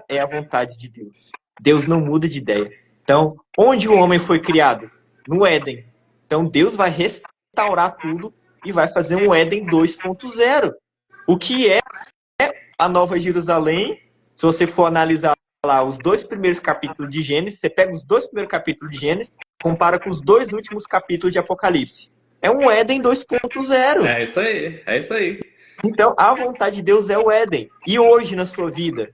é a vontade de Deus. Deus não muda de ideia. Então, onde o homem foi criado? No Éden. Então, Deus vai restaurar tudo e vai fazer um Éden 2.0. O que é a Nova Jerusalém? Se você for analisar lá os 2 primeiros capítulos de Gênesis, você pega os 2 primeiros capítulos de Gênesis, compara com os 2 últimos capítulos de Apocalipse. É um Éden 2.0. É isso aí, é isso aí. Então, a vontade de Deus é o Éden. E hoje na sua vida,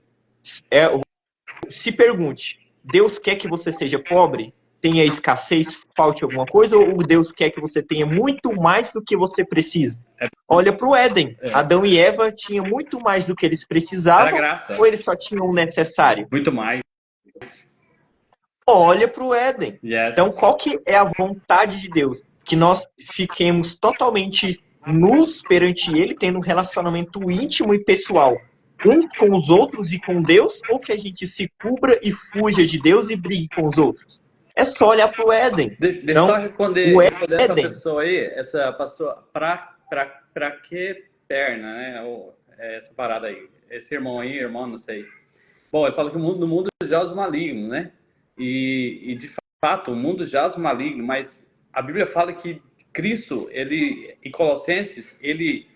se pergunte, Deus quer que você seja pobre? Tenha escassez, falte alguma coisa? Ou Deus quer que você tenha muito mais do que você precisa? Olha para o Éden. Adão e Eva tinham muito mais do que eles precisavam, ou eles só tinham o necessário? Muito mais. Olha para o Éden. Então, qual que é a vontade de Deus? Que nós fiquemos totalmente nus perante Ele, tendo um relacionamento íntimo e pessoal, uns com os outros e com Deus, ou que a gente se cubra e fuja de Deus e brigue com os outros? É só olhar para o Éden. Deixa eu só responder essa pessoa aí, essa pastor, pra que perna, né? Essa parada aí. Esse irmão aí, não sei. Bom, ele fala que no mundo jaz o maligno, né? E de fato, o mundo jaz o maligno, mas a Bíblia fala que Cristo, em Colossenses, ele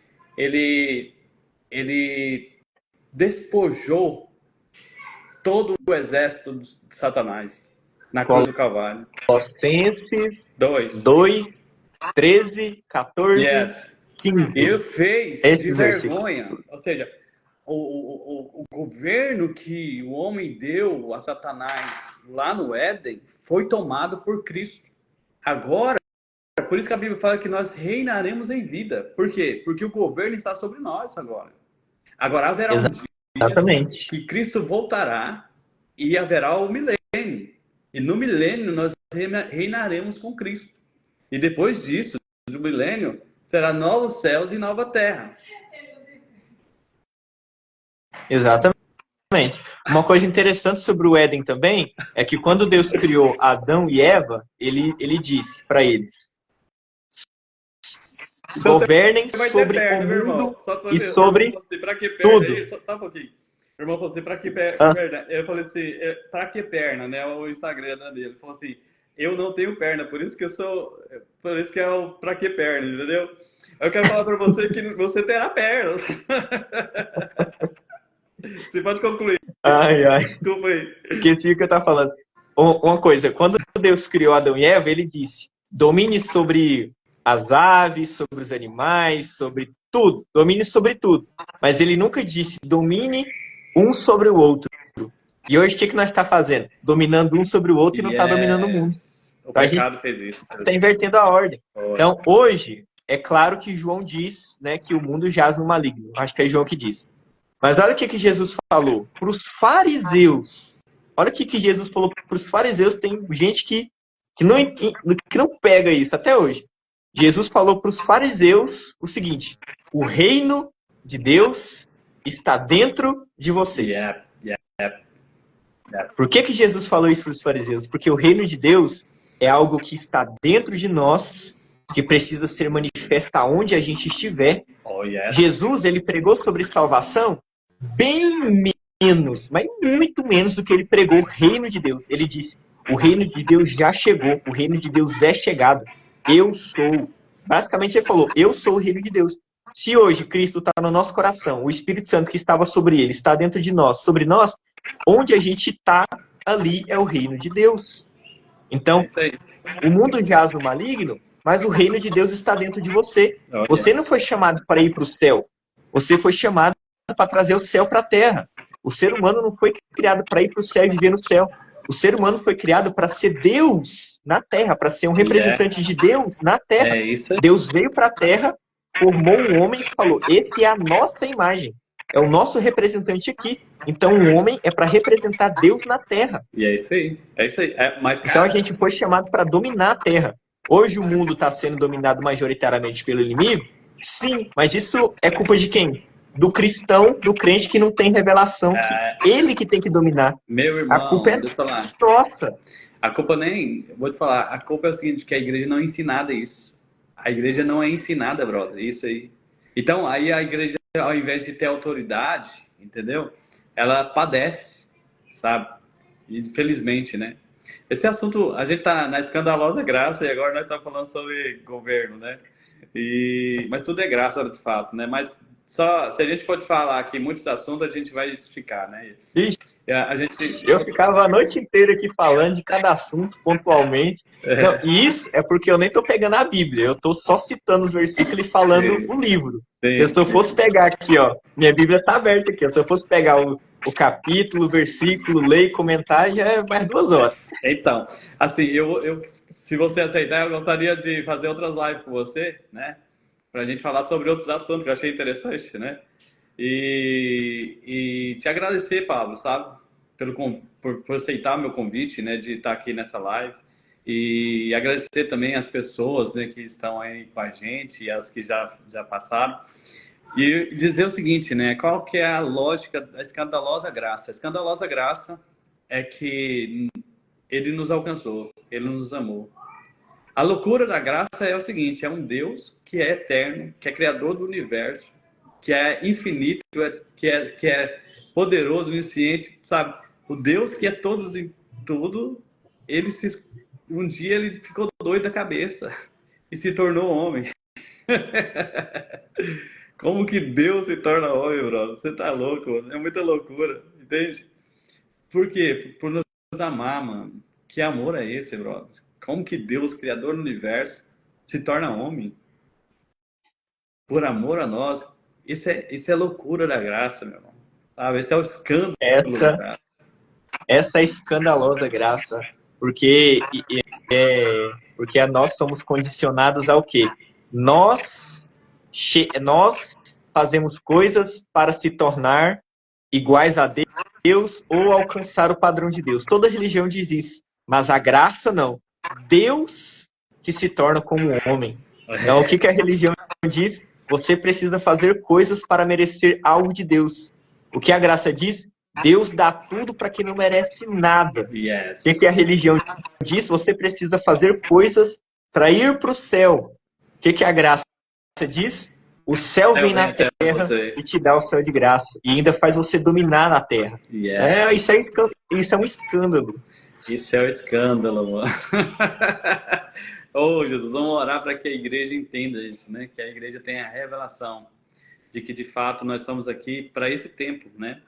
despojou todo o exército de Satanás na cruz do Calvário. Colossenses 2, 13, 14. Ele fez Esse de versículo. vergonha. Ou seja, o governo que o homem deu a Satanás lá no Éden foi tomado por Cristo. Agora, por isso que a Bíblia fala que nós reinaremos em vida. Por quê? Porque o governo está sobre nós agora. Agora haverá um dia Exatamente. que Cristo voltará e haverá o milênio. E no milênio nós reinaremos com Cristo. E depois disso, do milênio, será novos céus e nova terra. Exatamente. Uma coisa interessante sobre o Éden também é que quando Deus criou Adão e Eva, ele disse para eles: Então governem você vai ter sobre perna, o meu irmão. mundo Só e meu irmão sobre falou assim, pra que perna tudo. aí? Só um pouquinho. Meu irmão falou assim, pra que Ah, perna? Eu falei assim, pra que perna, né? O Instagram dele. Ele falou assim, eu não tenho perna, por isso que eu sou. Por isso que é o pra que perna, entendeu? Eu quero falar pra você que você terá pernas. Você pode concluir. ai, ai. Desculpa aí. Esqueci o que eu estava falando. Uma coisa, quando Deus criou Adão e Eva, ele disse: domine sobre as aves, sobre os animais, sobre tudo. Domine sobre tudo. Mas ele nunca disse: domine um sobre o outro. E hoje o que nós está fazendo? Dominando um sobre o outro e não está dominando o mundo. Yes. O Então a gente pecado fez isso. está invertendo a ordem. Foi. Então hoje, é claro que João diz, né, que o mundo jaz no maligno. Acho que é João que diz. Mas olha o que Jesus falou para os fariseus. Olha o que Jesus falou para os fariseus. Tem gente que não pega isso até hoje. Jesus falou para os fariseus o seguinte: o reino de Deus está dentro de vocês. Yep. Por que Jesus falou isso para os fariseus? Porque o reino de Deus é algo que está dentro de nós, que precisa ser manifesto aonde a gente estiver. Oh, yes. Jesus, ele pregou sobre salvação bem menos, mas muito menos do que ele pregou o reino de Deus. Ele disse: o reino de Deus já chegou, o reino de Deus é chegado. Eu sou. Basicamente ele falou: eu sou o reino de Deus. Se hoje Cristo está no nosso coração, o Espírito Santo que estava sobre ele está dentro de nós, sobre nós, onde a gente está, ali é o reino de Deus. Então, o mundo jaz no maligno, mas o reino de Deus está dentro de você. Você não foi chamado para ir para o céu. Você foi chamado para trazer o céu para a terra. O ser humano não foi criado para ir para o céu e viver no céu. O ser humano foi criado para ser Deus na terra, para ser um representante de Deus na terra. É isso aí. Deus veio para a terra, formou um homem e falou: esse é a nossa imagem. É o nosso representante aqui. Então, o homem é para representar Deus na terra. E é isso aí. É isso aí. Mas, cara... Então, a gente foi chamado para dominar a terra. Hoje, o mundo está sendo dominado majoritariamente pelo inimigo? Sim, mas isso é culpa de quem? Do cristão, do crente que não tem revelação. Ele que tem que dominar. Meu irmão, a culpa é deixa eu falar. Nossa. A culpa nem... Vou te falar. A culpa é o seguinte, que a igreja não é ensinada isso. A igreja não é ensinada, brother. Isso aí. Então, aí a igreja, ao invés de ter autoridade, entendeu? Ela padece, sabe? Infelizmente, né? Esse assunto, a gente tá na escandalosa graça e agora nós estamos falando sobre governo, né? Mas tudo é graça, de fato, né? Mas só, se a gente for falar aqui muitos assuntos, a gente vai justificar, né? Eu ficava a noite inteira aqui falando de cada assunto pontualmente. Não, e isso é porque eu nem tô pegando a Bíblia, eu tô só citando os versículos e falando o livro. Se eu fosse pegar aqui, ó, minha Bíblia tá aberta aqui, ó, se eu fosse pegar o capítulo, o versículo, ler e comentar, já é mais 2 horas. Então, assim, se você aceitar, eu gostaria de fazer outras lives com você, né? Pra gente falar sobre outros assuntos que eu achei interessante, né? E te agradecer, Pablo, sabe? Por aceitar o meu convite, né? De estar aqui nessa live. E agradecer também as pessoas, né? Que estão aí com a gente e as que já passaram. E dizer o seguinte, né? Qual que é a lógica da escandalosa graça? A escandalosa graça é que ele nos alcançou, ele nos amou. A loucura da graça é o seguinte, é um Deus que é eterno, que é criador do universo, que é infinito, que é poderoso, onisciente, sabe? O Deus que é todos em tudo, um dia ele ficou doido da cabeça e se tornou homem. Como que Deus se torna homem, brother? Você tá louco, mano. É muita loucura, entende? Por quê? Por nos amar, mano. Que amor é esse, brother? Como que Deus, criador do universo, se torna homem? por amor a nós. Isso é loucura da graça, meu irmão. Sabe? Esse é o escândalo da Essa, graça. essa escandalosa graça, porque, porque nós somos condicionados ao quê? Nós fazemos coisas para se tornar iguais a Deus ou alcançar o padrão de Deus. Toda religião diz isso, mas a graça não. Deus que se torna como homem. Então, o que a religião diz? Você precisa fazer coisas para merecer algo de Deus. O que a graça diz? Deus dá tudo para quem não merece nada. Yes. O que a religião diz? Você precisa fazer coisas para ir para o céu. O que a graça diz? O céu vem na terra e te dá o céu de graça. E ainda faz você dominar na terra. Yes. Isso é um escândalo. Isso é o escândalo, mano. Oh, Jesus, vamos orar para que a igreja entenda isso, né? Que a igreja tenha a revelação de que, de fato, nós estamos aqui para esse tempo, né?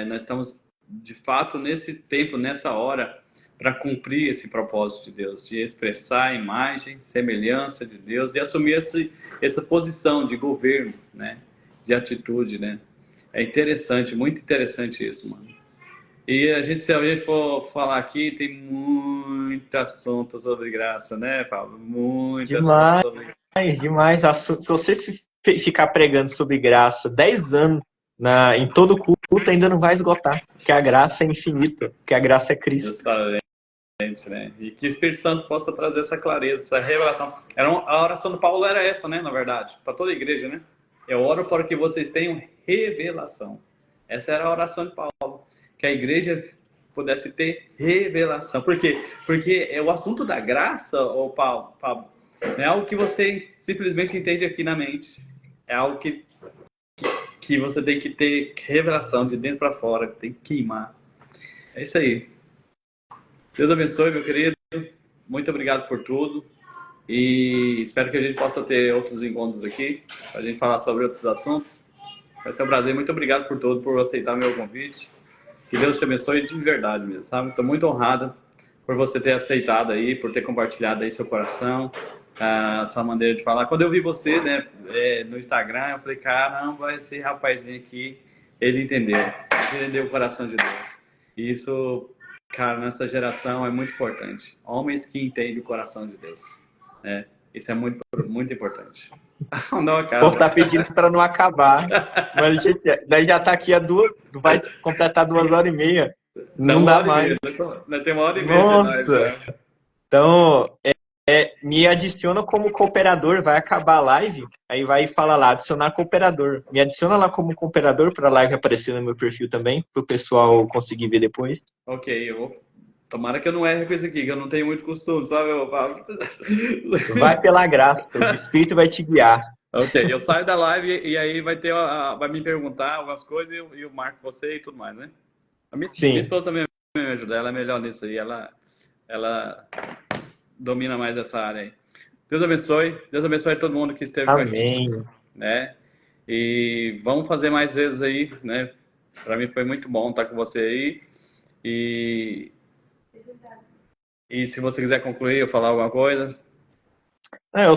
Nós estamos, de fato, nesse tempo, nessa hora, para cumprir esse propósito de Deus, de expressar a imagem, semelhança de Deus e assumir essa posição de governo, né? De atitude, né? É interessante, muito interessante isso, mano. E se a gente for falar aqui, tem muito assunto sobre graça, né, Pablo? Muito assunto sobre graça. Demais. Se você ficar pregando sobre graça 10 anos em todo culto, ainda não vai esgotar, porque a graça é infinita, porque a graça é Cristo. Justamente, né? E que o Espírito Santo possa trazer essa clareza, essa revelação. A oração do Paulo era essa, né, na verdade, para toda a igreja, né? Eu oro para que vocês tenham revelação. Essa era a oração de Paulo. Que a igreja pudesse ter revelação. Por quê? Porque o assunto da graça, Pablo, não é algo que você simplesmente entende aqui na mente. É algo que você tem que ter revelação de dentro para fora, tem que queimar. É isso aí. Deus abençoe, meu querido. Muito obrigado por tudo. E espero que a gente possa ter outros encontros aqui, para a gente falar sobre outros assuntos. Vai ser um prazer. Muito obrigado por tudo, por aceitar meu convite. Que Deus te abençoe de verdade mesmo, sabe? Estou muito honrado por você ter aceitado aí, por ter compartilhado aí seu coração, a sua maneira de falar. Quando eu vi você, né, no Instagram, eu falei, caramba, esse rapazinho aqui, ele entendeu o coração de Deus. E isso, cara, nessa geração é muito importante. Homens que entendem o coração de Deus, né? Isso é muito, muito importante. Não acaba. O povo tá pedindo para não acabar. Mas, gente, daí já tá aqui vai completar 2h30. Não dá mais. Nós temos 1h30. Nossa! Então, me adiciona como cooperador. Vai acabar a live, aí vai falar lá, adicionar cooperador. Me adiciona lá como cooperador para a live aparecer no meu perfil também, para o pessoal conseguir ver depois. Ok, eu vou... Tomara que eu não erre com isso aqui, que eu não tenho muito costume, sabe, Pablo? Vai pela graça, o Espírito vai te guiar. Ok, eu saio da live e aí vai me perguntar algumas coisas e eu marco você e tudo mais, né? Minha esposa também me ajuda, ela é melhor nisso aí, ela domina mais essa área aí. Deus abençoe todo mundo que esteve com a gente, né? E vamos fazer mais vezes aí, né? Para mim foi muito bom estar com você aí. E se você quiser concluir ou falar alguma coisa. Eu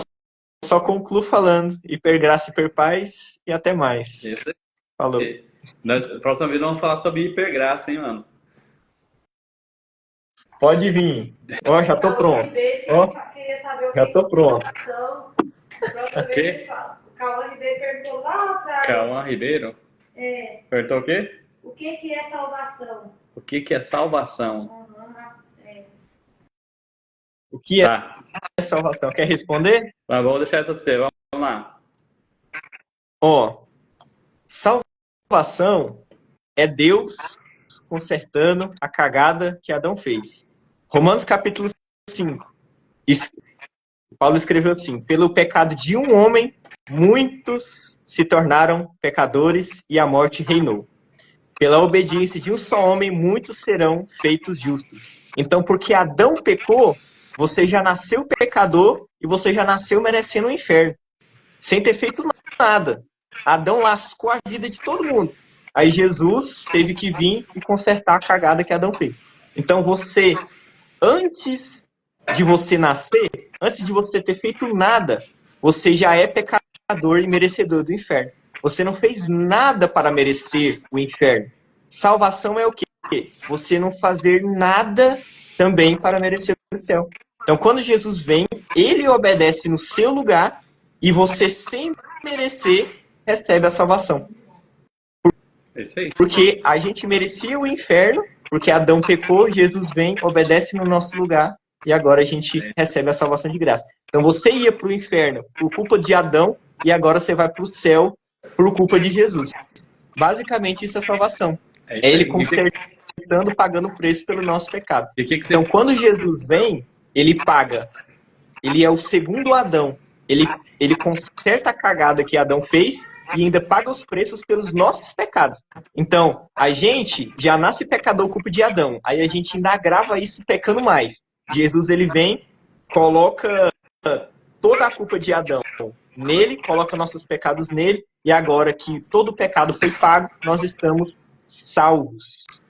só concluo falando hipergraça, hiperpaz e até mais. Isso aí. Falou. Próxima vez vamos falar sobre hipergraça, hein, mano? Pode vir. Ó, já tô pronto. Ó, já tô pronto. O quê? O Cauã Ribeiro perguntou lá pra... Cauã Ribeiro? É. Perguntou o quê? O que é salvação? O que é salvação? O que é salvação? Quer responder? Mas vamos deixar essa pra você. Vamos lá. Ó, salvação é Deus consertando a cagada que Adão fez. Romanos capítulo 5. Paulo escreveu assim: pelo pecado de um homem, muitos se tornaram pecadores e a morte reinou. Pela obediência de um só homem, muitos serão feitos justos. Então, porque Adão pecou, você já nasceu pecador e você já nasceu merecendo o inferno. Sem ter feito nada. Adão lascou a vida de todo mundo. Aí Jesus teve que vir e consertar a cagada que Adão fez. Então você, antes de você nascer, antes de você ter feito nada, você já é pecador pecador e merecedor do inferno. Você não fez nada para merecer o inferno. Salvação é o quê? Você não fazer nada também para merecer o céu. Então, quando Jesus vem, ele obedece no seu lugar e você, sem merecer, recebe a salvação. É isso aí. Porque a gente merecia o inferno, porque Adão pecou, Jesus vem, obedece no nosso lugar e agora a gente recebe a salvação de graça. Então, você ia para o inferno por culpa de Adão e agora você vai para o céu por culpa de Jesus. Basicamente, isso é salvação. É É isso ele aí. consertando, pagando o preço pelo nosso pecado. E o que que Então, você... quando Jesus vem, ele paga. Ele é o segundo Adão. Ele conserta a cagada que Adão fez e ainda paga os preços pelos nossos pecados. Então, a gente já nasce pecador culpa de Adão. Aí a gente ainda agrava isso pecando mais. Jesus, ele vem, coloca toda a culpa de Adão nele, coloca nossos pecados nele, e agora que todo o pecado foi pago, nós estamos salvos.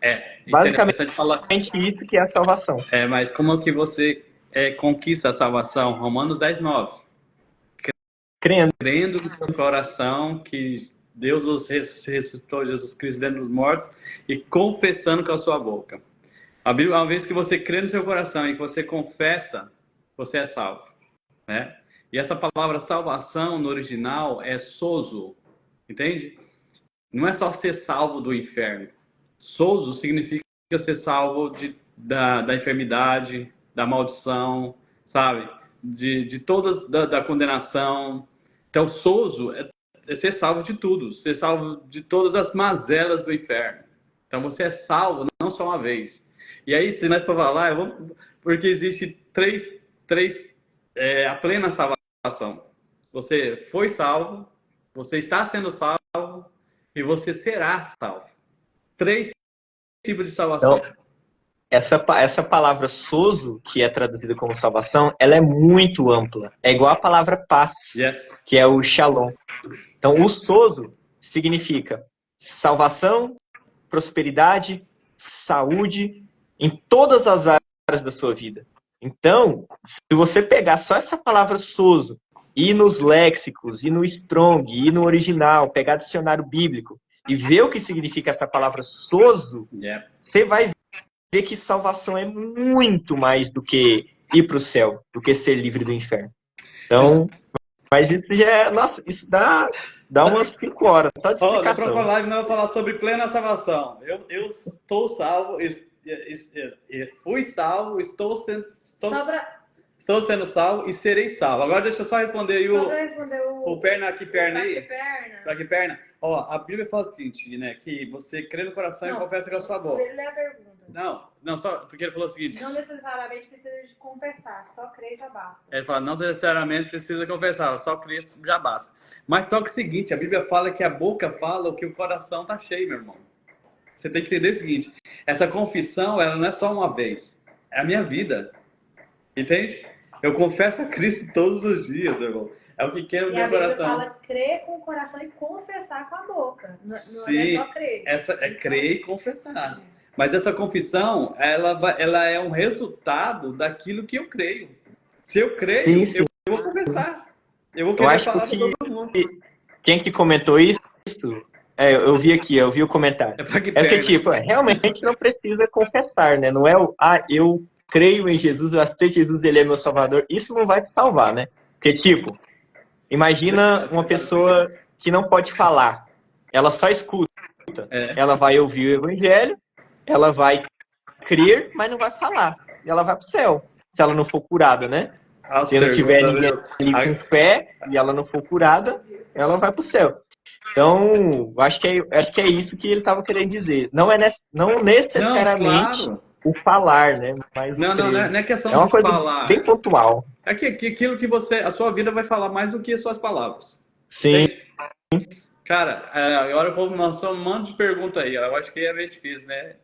É Basicamente, interessante falar. isso que é a salvação. Mas como é que você conquista a salvação? Romanos 10:9. Crendo. Crendo no seu coração que Deus os ressuscitou, Jesus Cristo dentre os mortos, e confessando com a sua boca. A Bíblia, uma vez que você crê no seu coração e que você confessa, você é salvo, né? E essa palavra salvação no original é sozo, entende? Não é só ser salvo do inferno. Sozo significa ser salvo da enfermidade, da maldição, sabe? De todas, da condenação. Então, sozo é ser salvo de tudo, ser salvo de todas as mazelas do inferno. Então, você é salvo não só uma vez. E aí, se nós for falar, porque existe a plena salvação. Você foi salvo, você está sendo salvo e você será salvo. 3 tipos de salvação. Então, essa palavra sozo, que é traduzida como salvação, ela é muito ampla. É igual a palavra paz, Yes. que é o shalom. Então, o sozo significa salvação, prosperidade, saúde, em todas as áreas da sua vida. Então, se você pegar só essa palavra sozo, ir nos léxicos, ir no Strong, ir no original, pegar dicionário bíblico e ver o que significa essa palavra sozo, Yeah. você vai ver que salvação é muito mais do que ir para o céu, do que ser livre do inferno. Então, mas isso já é... Nossa, isso dá umas 5 horas só de Na explicação. próxima live nós vamos falar sobre plena salvação. Eu estou salvo, fui salvo, estou sendo salvo e serei salvo. Agora deixa eu só responder aí Só pra responder o perna aí. perna. Pra que perna? Ó, a Bíblia fala o seguinte, né? Que você crê no coração e confessa com a sua boca. Ele é a pergunta. Não, só porque ele falou o seguinte. Não necessariamente precisa de confessar, só crer já basta. Ele fala, não necessariamente precisa confessar, só Cristo já basta. Mas só que é o seguinte, a Bíblia fala que a boca fala o que o coração tá cheio, meu irmão. Você tem que entender o seguinte, essa confissão, ela não é só uma vez, é a minha vida. Entende? Eu confesso a Cristo todos os dias, meu irmão. É o que quer no E a meu Bíblia coração. fala crer com o coração e confessar com a boca. Não Sim, é só crer. essa é crer e confessar. Mas essa confissão, ela é um resultado daquilo que eu creio. Se eu creio, Sim. eu vou confessar. Eu vou Eu querer acho falar que para todo mundo. quem que comentou isso, eu vi o comentário. É pra que É porque, perna. tipo, realmente não precisa confessar, né? Não é eu creio em Jesus, eu aceito Jesus, ele é meu salvador. Isso não vai te salvar, né? Porque, tipo, imagina uma pessoa que não pode falar. Ela só escuta. Ela vai ouvir o evangelho, ela vai crer, mas não vai falar. E ela vai pro céu, se ela não for curada, né? Se não tiver ninguém ali com fé e ela não for curada, ela vai pro céu. Então, acho que é isso que ele estava querendo dizer. Não necessariamente Não, claro. o falar, né? Mas o Não crer. é questão É uma de coisa falar. bem pontual. É que aquilo que a sua vida vai falar mais do que as suas palavras. Sim. Entende? Cara, agora o povo lançou um monte de pergunta aí. Eu acho que é meio difícil, né?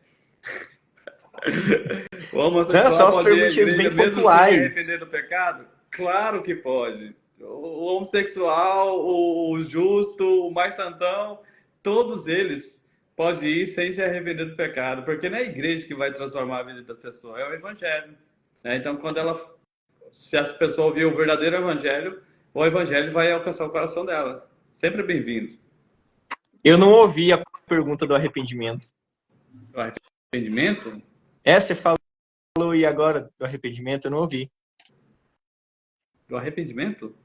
O homossexual Não, só as pode ir à perguntinhas igreja bem mesmo pontuais. sem arrepender do pecado? Claro que pode. O homossexual, o justo, o mais santão, todos eles podem ir sem se arrepender do pecado, porque não é a igreja que vai transformar a vida das pessoas, é o evangelho. Então, se as pessoas ouvir o verdadeiro evangelho, o evangelho vai alcançar o coração dela. Sempre bem-vindo. Eu não ouvi a pergunta do arrependimento. O arrependimento? Você falou e agora do arrependimento? Eu não ouvi. Do arrependimento?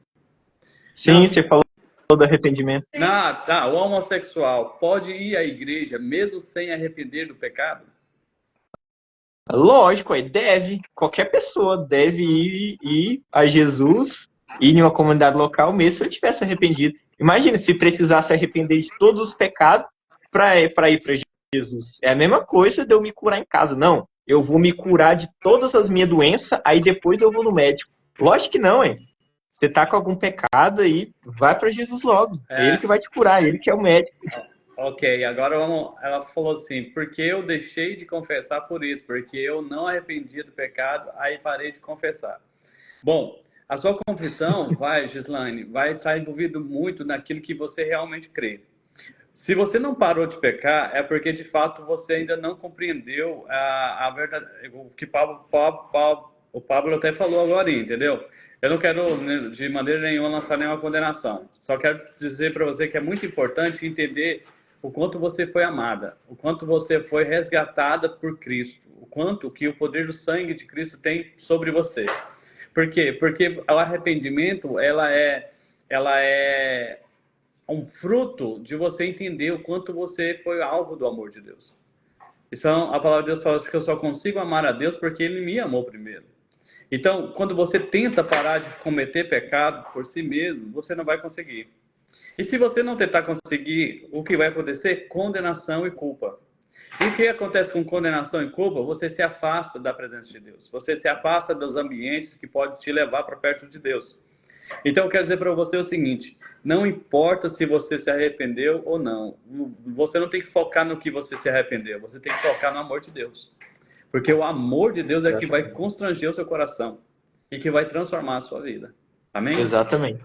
Sim, Não. você falou do arrependimento. Ah, tá. O homossexual pode ir à igreja mesmo sem arrepender do pecado? Lógico, deve. Qualquer pessoa deve ir a Jesus, ir em uma comunidade local, mesmo se eu tivesse arrependido. Imagina se precisasse arrepender de todos os pecados para ir para Jesus. É a mesma coisa de eu me curar em casa. Não, eu vou me curar de todas as minhas doenças, aí depois eu vou no médico. Lógico que não, hein? Você tá com algum pecado aí, vai para Jesus logo. É ele que vai te curar, ele que é o médico. Ok, agora ela falou assim, porque eu deixei de confessar por isso, porque eu não arrependia do pecado, aí parei de confessar. Bom, a sua confissão Gislaine, vai estar envolvido muito naquilo que você realmente crê. Se você não parou de pecar, é porque de fato você ainda não compreendeu a verdade, o que o Pablo até falou agora, entendeu? Eu não quero de maneira nenhuma lançar nenhuma condenação. Só quero dizer para você que é muito importante entender o quanto você foi amada, o quanto você foi resgatada por Cristo, o quanto que o poder do sangue de Cristo tem sobre você. Por quê? Porque o arrependimento, ela é um fruto de você entender o quanto você foi alvo do amor de Deus. Então, a palavra de Deus fala que eu só consigo amar a Deus porque Ele me amou primeiro. Então, quando você tenta parar de cometer pecado por si mesmo, você não vai conseguir. E se você não tentar conseguir, o que vai acontecer? Condenação e culpa. E o que acontece com condenação e culpa? Você se afasta da presença de Deus. Você se afasta dos ambientes que podem te levar para perto de Deus. Então, eu quero dizer para você o seguinte, não importa se você se arrependeu ou não. Você não tem que focar no que você se arrependeu. Você tem que focar no amor de Deus. Porque o amor de Deus é que vai constranger o seu coração e que vai transformar a sua vida. Amém? Exatamente.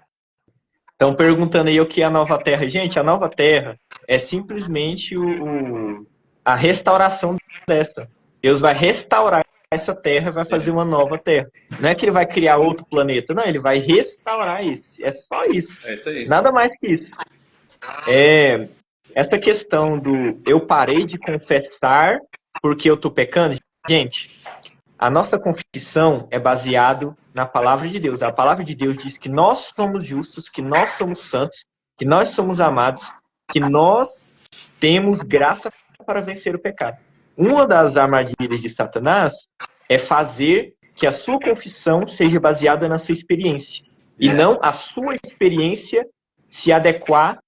Estão perguntando aí o que é a nova terra. Gente, a nova terra é simplesmente a restauração dessa. Deus vai restaurar essa terra, vai fazer uma nova terra. Não é que ele vai criar outro planeta, não, ele vai restaurar esse. É só isso. É isso aí. Nada mais que isso. Essa questão do eu parei de confessar porque eu tô pecando, gente, a nossa confissão é baseado na palavra de Deus. A palavra de Deus diz que nós somos justos, que nós somos santos, que nós somos amados, que nós temos graça para vencer o pecado. Uma das armadilhas de Satanás é fazer que a sua confissão seja baseada na sua experiência. E não a sua experiência se adequar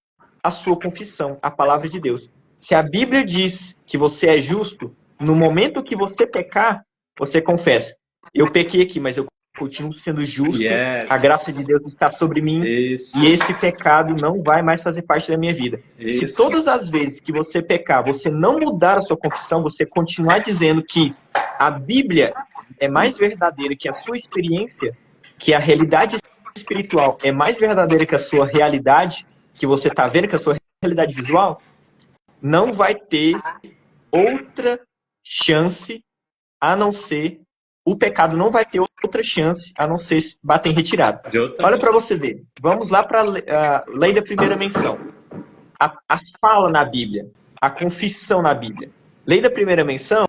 à sua confissão, à palavra de Deus. Se a Bíblia diz que você é justo, no momento que você pecar, você confessa. Eu pequei aqui, mas eu continuo sendo justo. A graça de Deus está sobre mim. Isso. E esse pecado não vai mais fazer parte da minha vida. Isso. Se todas as vezes que você pecar, você não mudar a sua confissão, você continuar dizendo que a Bíblia é mais verdadeira que a sua experiência, que a realidade espiritual é mais verdadeira que a sua realidade, que você está vendo, que a sua realidade visual, não vai ter outra chance a não ser, o pecado não vai ter outra chance a não ser bater em retirada. Olha para você ver. Vamos lá para a lei da primeira menção. A fala na Bíblia, a confissão na Bíblia. Lei da primeira menção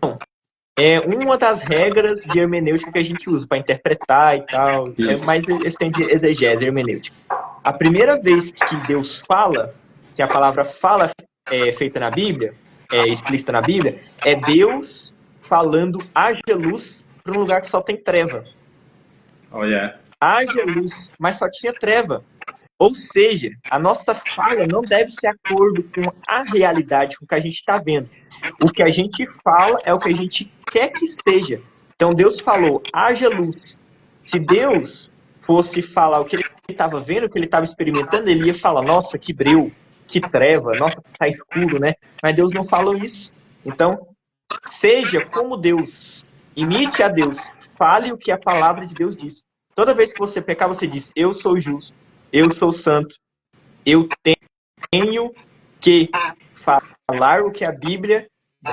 é uma das regras de hermenêutica que a gente usa para interpretar e tal. É mais tem de exegese, hermenêutica. A primeira vez que Deus fala, que a palavra fala é feita na Bíblia, é explícita na Bíblia, é Deus falando haja luz para um lugar que só tem treva. Haja luz, mas só tinha treva. Ou seja, a nossa fala não deve ser de acordo com a realidade, com o que a gente está vendo. O que a gente fala é o que a gente quer que seja. Então Deus falou, haja luz. Se Deus fosse falar o que ele estava vendo, o que ele estava experimentando, ele ia falar, nossa, que breu, que treva, nossa, tá escuro, né? Mas Deus não falou isso. Então, seja como Deus, imite a Deus, fale o que a palavra de Deus diz. Toda vez que você pecar, você diz, eu sou justo, eu sou santo, eu tenho que falar o que a Bíblia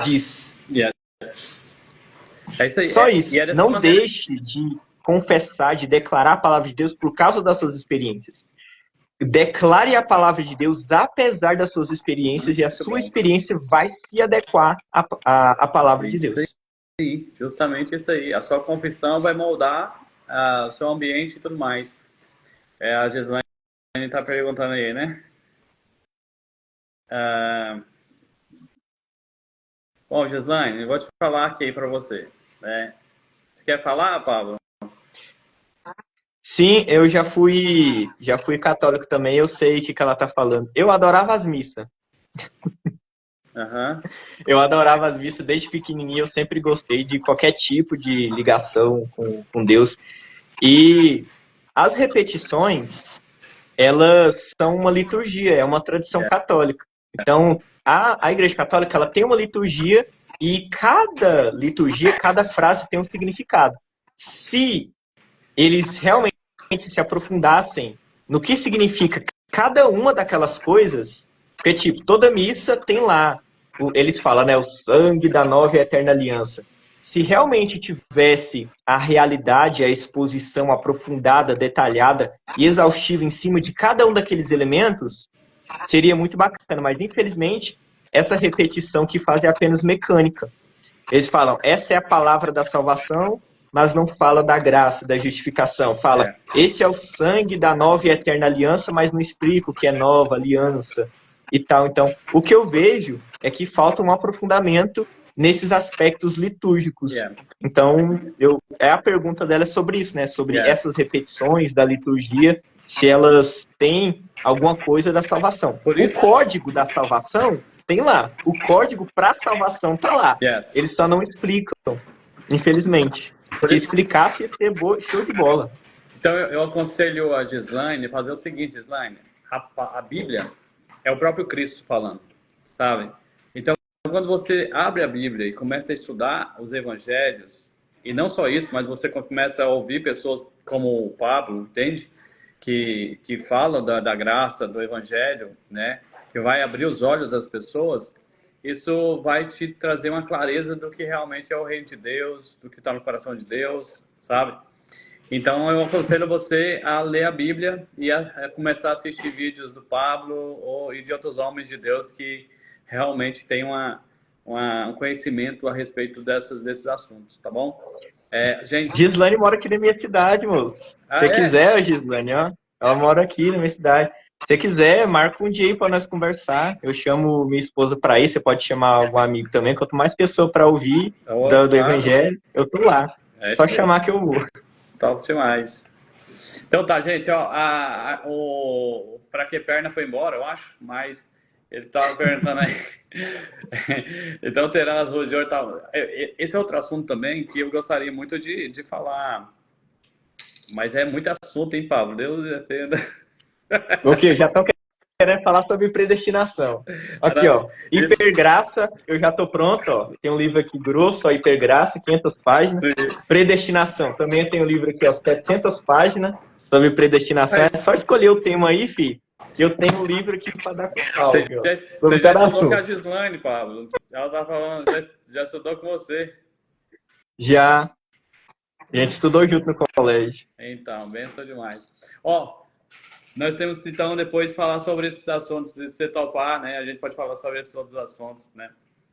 diz. Yes. É isso aí. Só isso. Não deixe de confessar, de declarar a palavra de Deus por causa das suas experiências. Declare a palavra de Deus apesar das suas experiências e a sua experiência vai se adequar à palavra de Isso Deus. aí, justamente isso aí. A sua confissão vai moldar o seu ambiente e tudo mais. A Gislaine está perguntando aí, né? Bom, Gislaine, eu vou te falar aqui para você. Você quer falar, Pablo? Sim, eu já fui católico também, eu sei o que ela está falando. Eu adorava as missas. Uhum. Eu adorava as missas desde pequenininho, eu sempre gostei de qualquer tipo de ligação com Deus. E as repetições, elas são uma liturgia, é uma tradição católica. Então, a Igreja Católica, ela tem uma liturgia e cada liturgia, cada frase tem um significado. Se eles realmente se aprofundassem no que significa cada uma daquelas coisas, porque, tipo, toda missa tem lá, eles falam, né, o sangue da nova e eterna aliança. Se realmente tivesse a realidade, a exposição aprofundada, detalhada e exaustiva em cima de cada um daqueles elementos, seria muito bacana. Mas, infelizmente, essa repetição que faz é apenas mecânica. Eles falam, essa é a palavra da salvação, mas não fala da graça, da justificação. Fala, esse é o sangue da nova e eterna aliança, mas não explica o que é nova aliança e tal. Então, o que eu vejo é que falta um aprofundamento nesses aspectos litúrgicos. Então, a pergunta dela é sobre isso, né? Sobre essas repetições da liturgia, se elas têm alguma coisa da salvação. O código da salvação tem lá. O código para a salvação está lá. Eles só não explicam, infelizmente. Se explicasse, ia ser show de bola. Então, eu aconselho a Gislaine fazer o seguinte, Gislaine. A Bíblia é o próprio Cristo falando, sabe? Então, quando você abre a Bíblia e começa a estudar os evangelhos, e não só isso, mas você começa a ouvir pessoas como o Pablo, entende? Que falam da graça, do evangelho, né? Que vai abrir os olhos das pessoas, isso vai te trazer uma clareza do que realmente é o reino de Deus, do que está no coração de Deus, sabe? Então, eu aconselho você a ler a Bíblia e a começar a assistir vídeos do Pablo e de outros homens de Deus que realmente têm um conhecimento a respeito desses assuntos, tá bom? Gente... Gislaine mora aqui na minha cidade, moço. Se você quiser, Gislaine, ó, ela mora aqui na minha cidade. Se você quiser, marca um dia aí para nós conversar. Eu chamo minha esposa para ir, você pode chamar algum amigo também. Quanto mais pessoa para ouvir do Evangelho, eu tô lá. Só chamar que eu vou. Top demais. Então tá, gente, ó, o Pra Que Perna foi embora, eu acho, mas ele tava perguntando aí. Então, terá as ruas de hoje, tá. Esse é outro assunto também que eu gostaria muito de falar, mas é muito assunto, hein, Pablo? Deus defenda. O quê? Já estão querendo falar sobre predestinação. Aqui, ó, hipergraça, eu já tô pronto, ó. Tem um livro aqui grosso, ó, hipergraça, 500 páginas. Predestinação, também tem um livro aqui, ó, 700 páginas, sobre predestinação. É só escolher o tema aí, filho. Eu tenho um livro aqui para dar com calma. Você já estudou com a Gislaine, Pablo? Ela tá falando, já estudou com você. Já. A gente estudou junto no colégio. Então, benção demais. Ó, nós temos que, então, depois falar sobre esses assuntos. Se você topar, né? A gente pode falar sobre esses outros assuntos, né?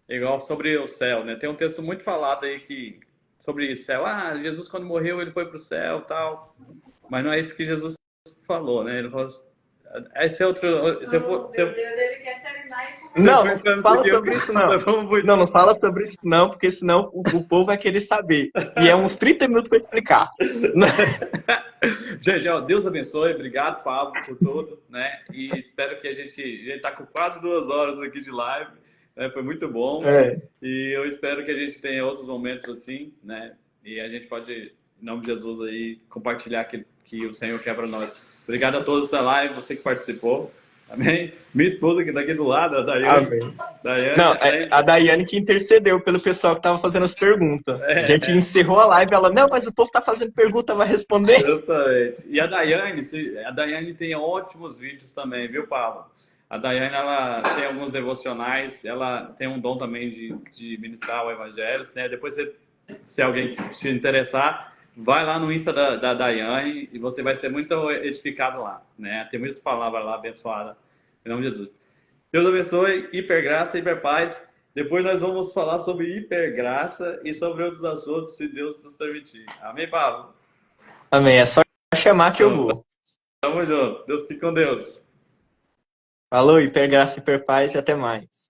Igual sobre o céu, né? Tem um texto muito falado aí sobre céu. Ah, Jesus, quando morreu, ele foi pro céu e tal. Mas não é isso que Jesus falou, né? Ele falou... Esse é outro... Meu Deus, ele quer terminar isso. Não fala sobre isso, não. Não fala sobre isso, não, porque senão o povo vai querer saber. E é uns 30 minutos para explicar. Gente, ó, Deus abençoe. Obrigado, Pablo, por tudo, né? E espero que a gente tá com quase 2 horas aqui de live. Né? Foi muito bom. E eu espero que a gente tenha outros momentos assim, né? E a gente pode, em nome de Jesus, aí, compartilhar que o Senhor quer para nós. Obrigado a todos da live, você que participou. Amém? Minha esposa que está aqui do lado, a Daiane. Amém. Não, a Daiane que intercedeu pelo pessoal que estava fazendo as perguntas. A gente encerrou a live, ela, não, mas o povo está fazendo pergunta, vai responder. Exatamente. E a Daiane tem ótimos vídeos também, viu, Pablo? A Daiane, ela tem alguns devocionais, ela tem um dom também de ministrar o evangelho, né? Depois, se alguém se interessar, Vai lá no Insta da Daiane e você vai ser muito edificado lá, né? Tem muitas palavras lá abençoadas, em nome de Jesus. Deus abençoe, hipergraça, hiperpaz. Depois nós vamos falar sobre hipergraça e sobre outros assuntos, se Deus nos permitir. Amém, Pablo? Amém. É só chamar que eu Show. vou. Tamo junto. Deus fique com Deus. Falou, hipergraça, hiperpaz e até mais.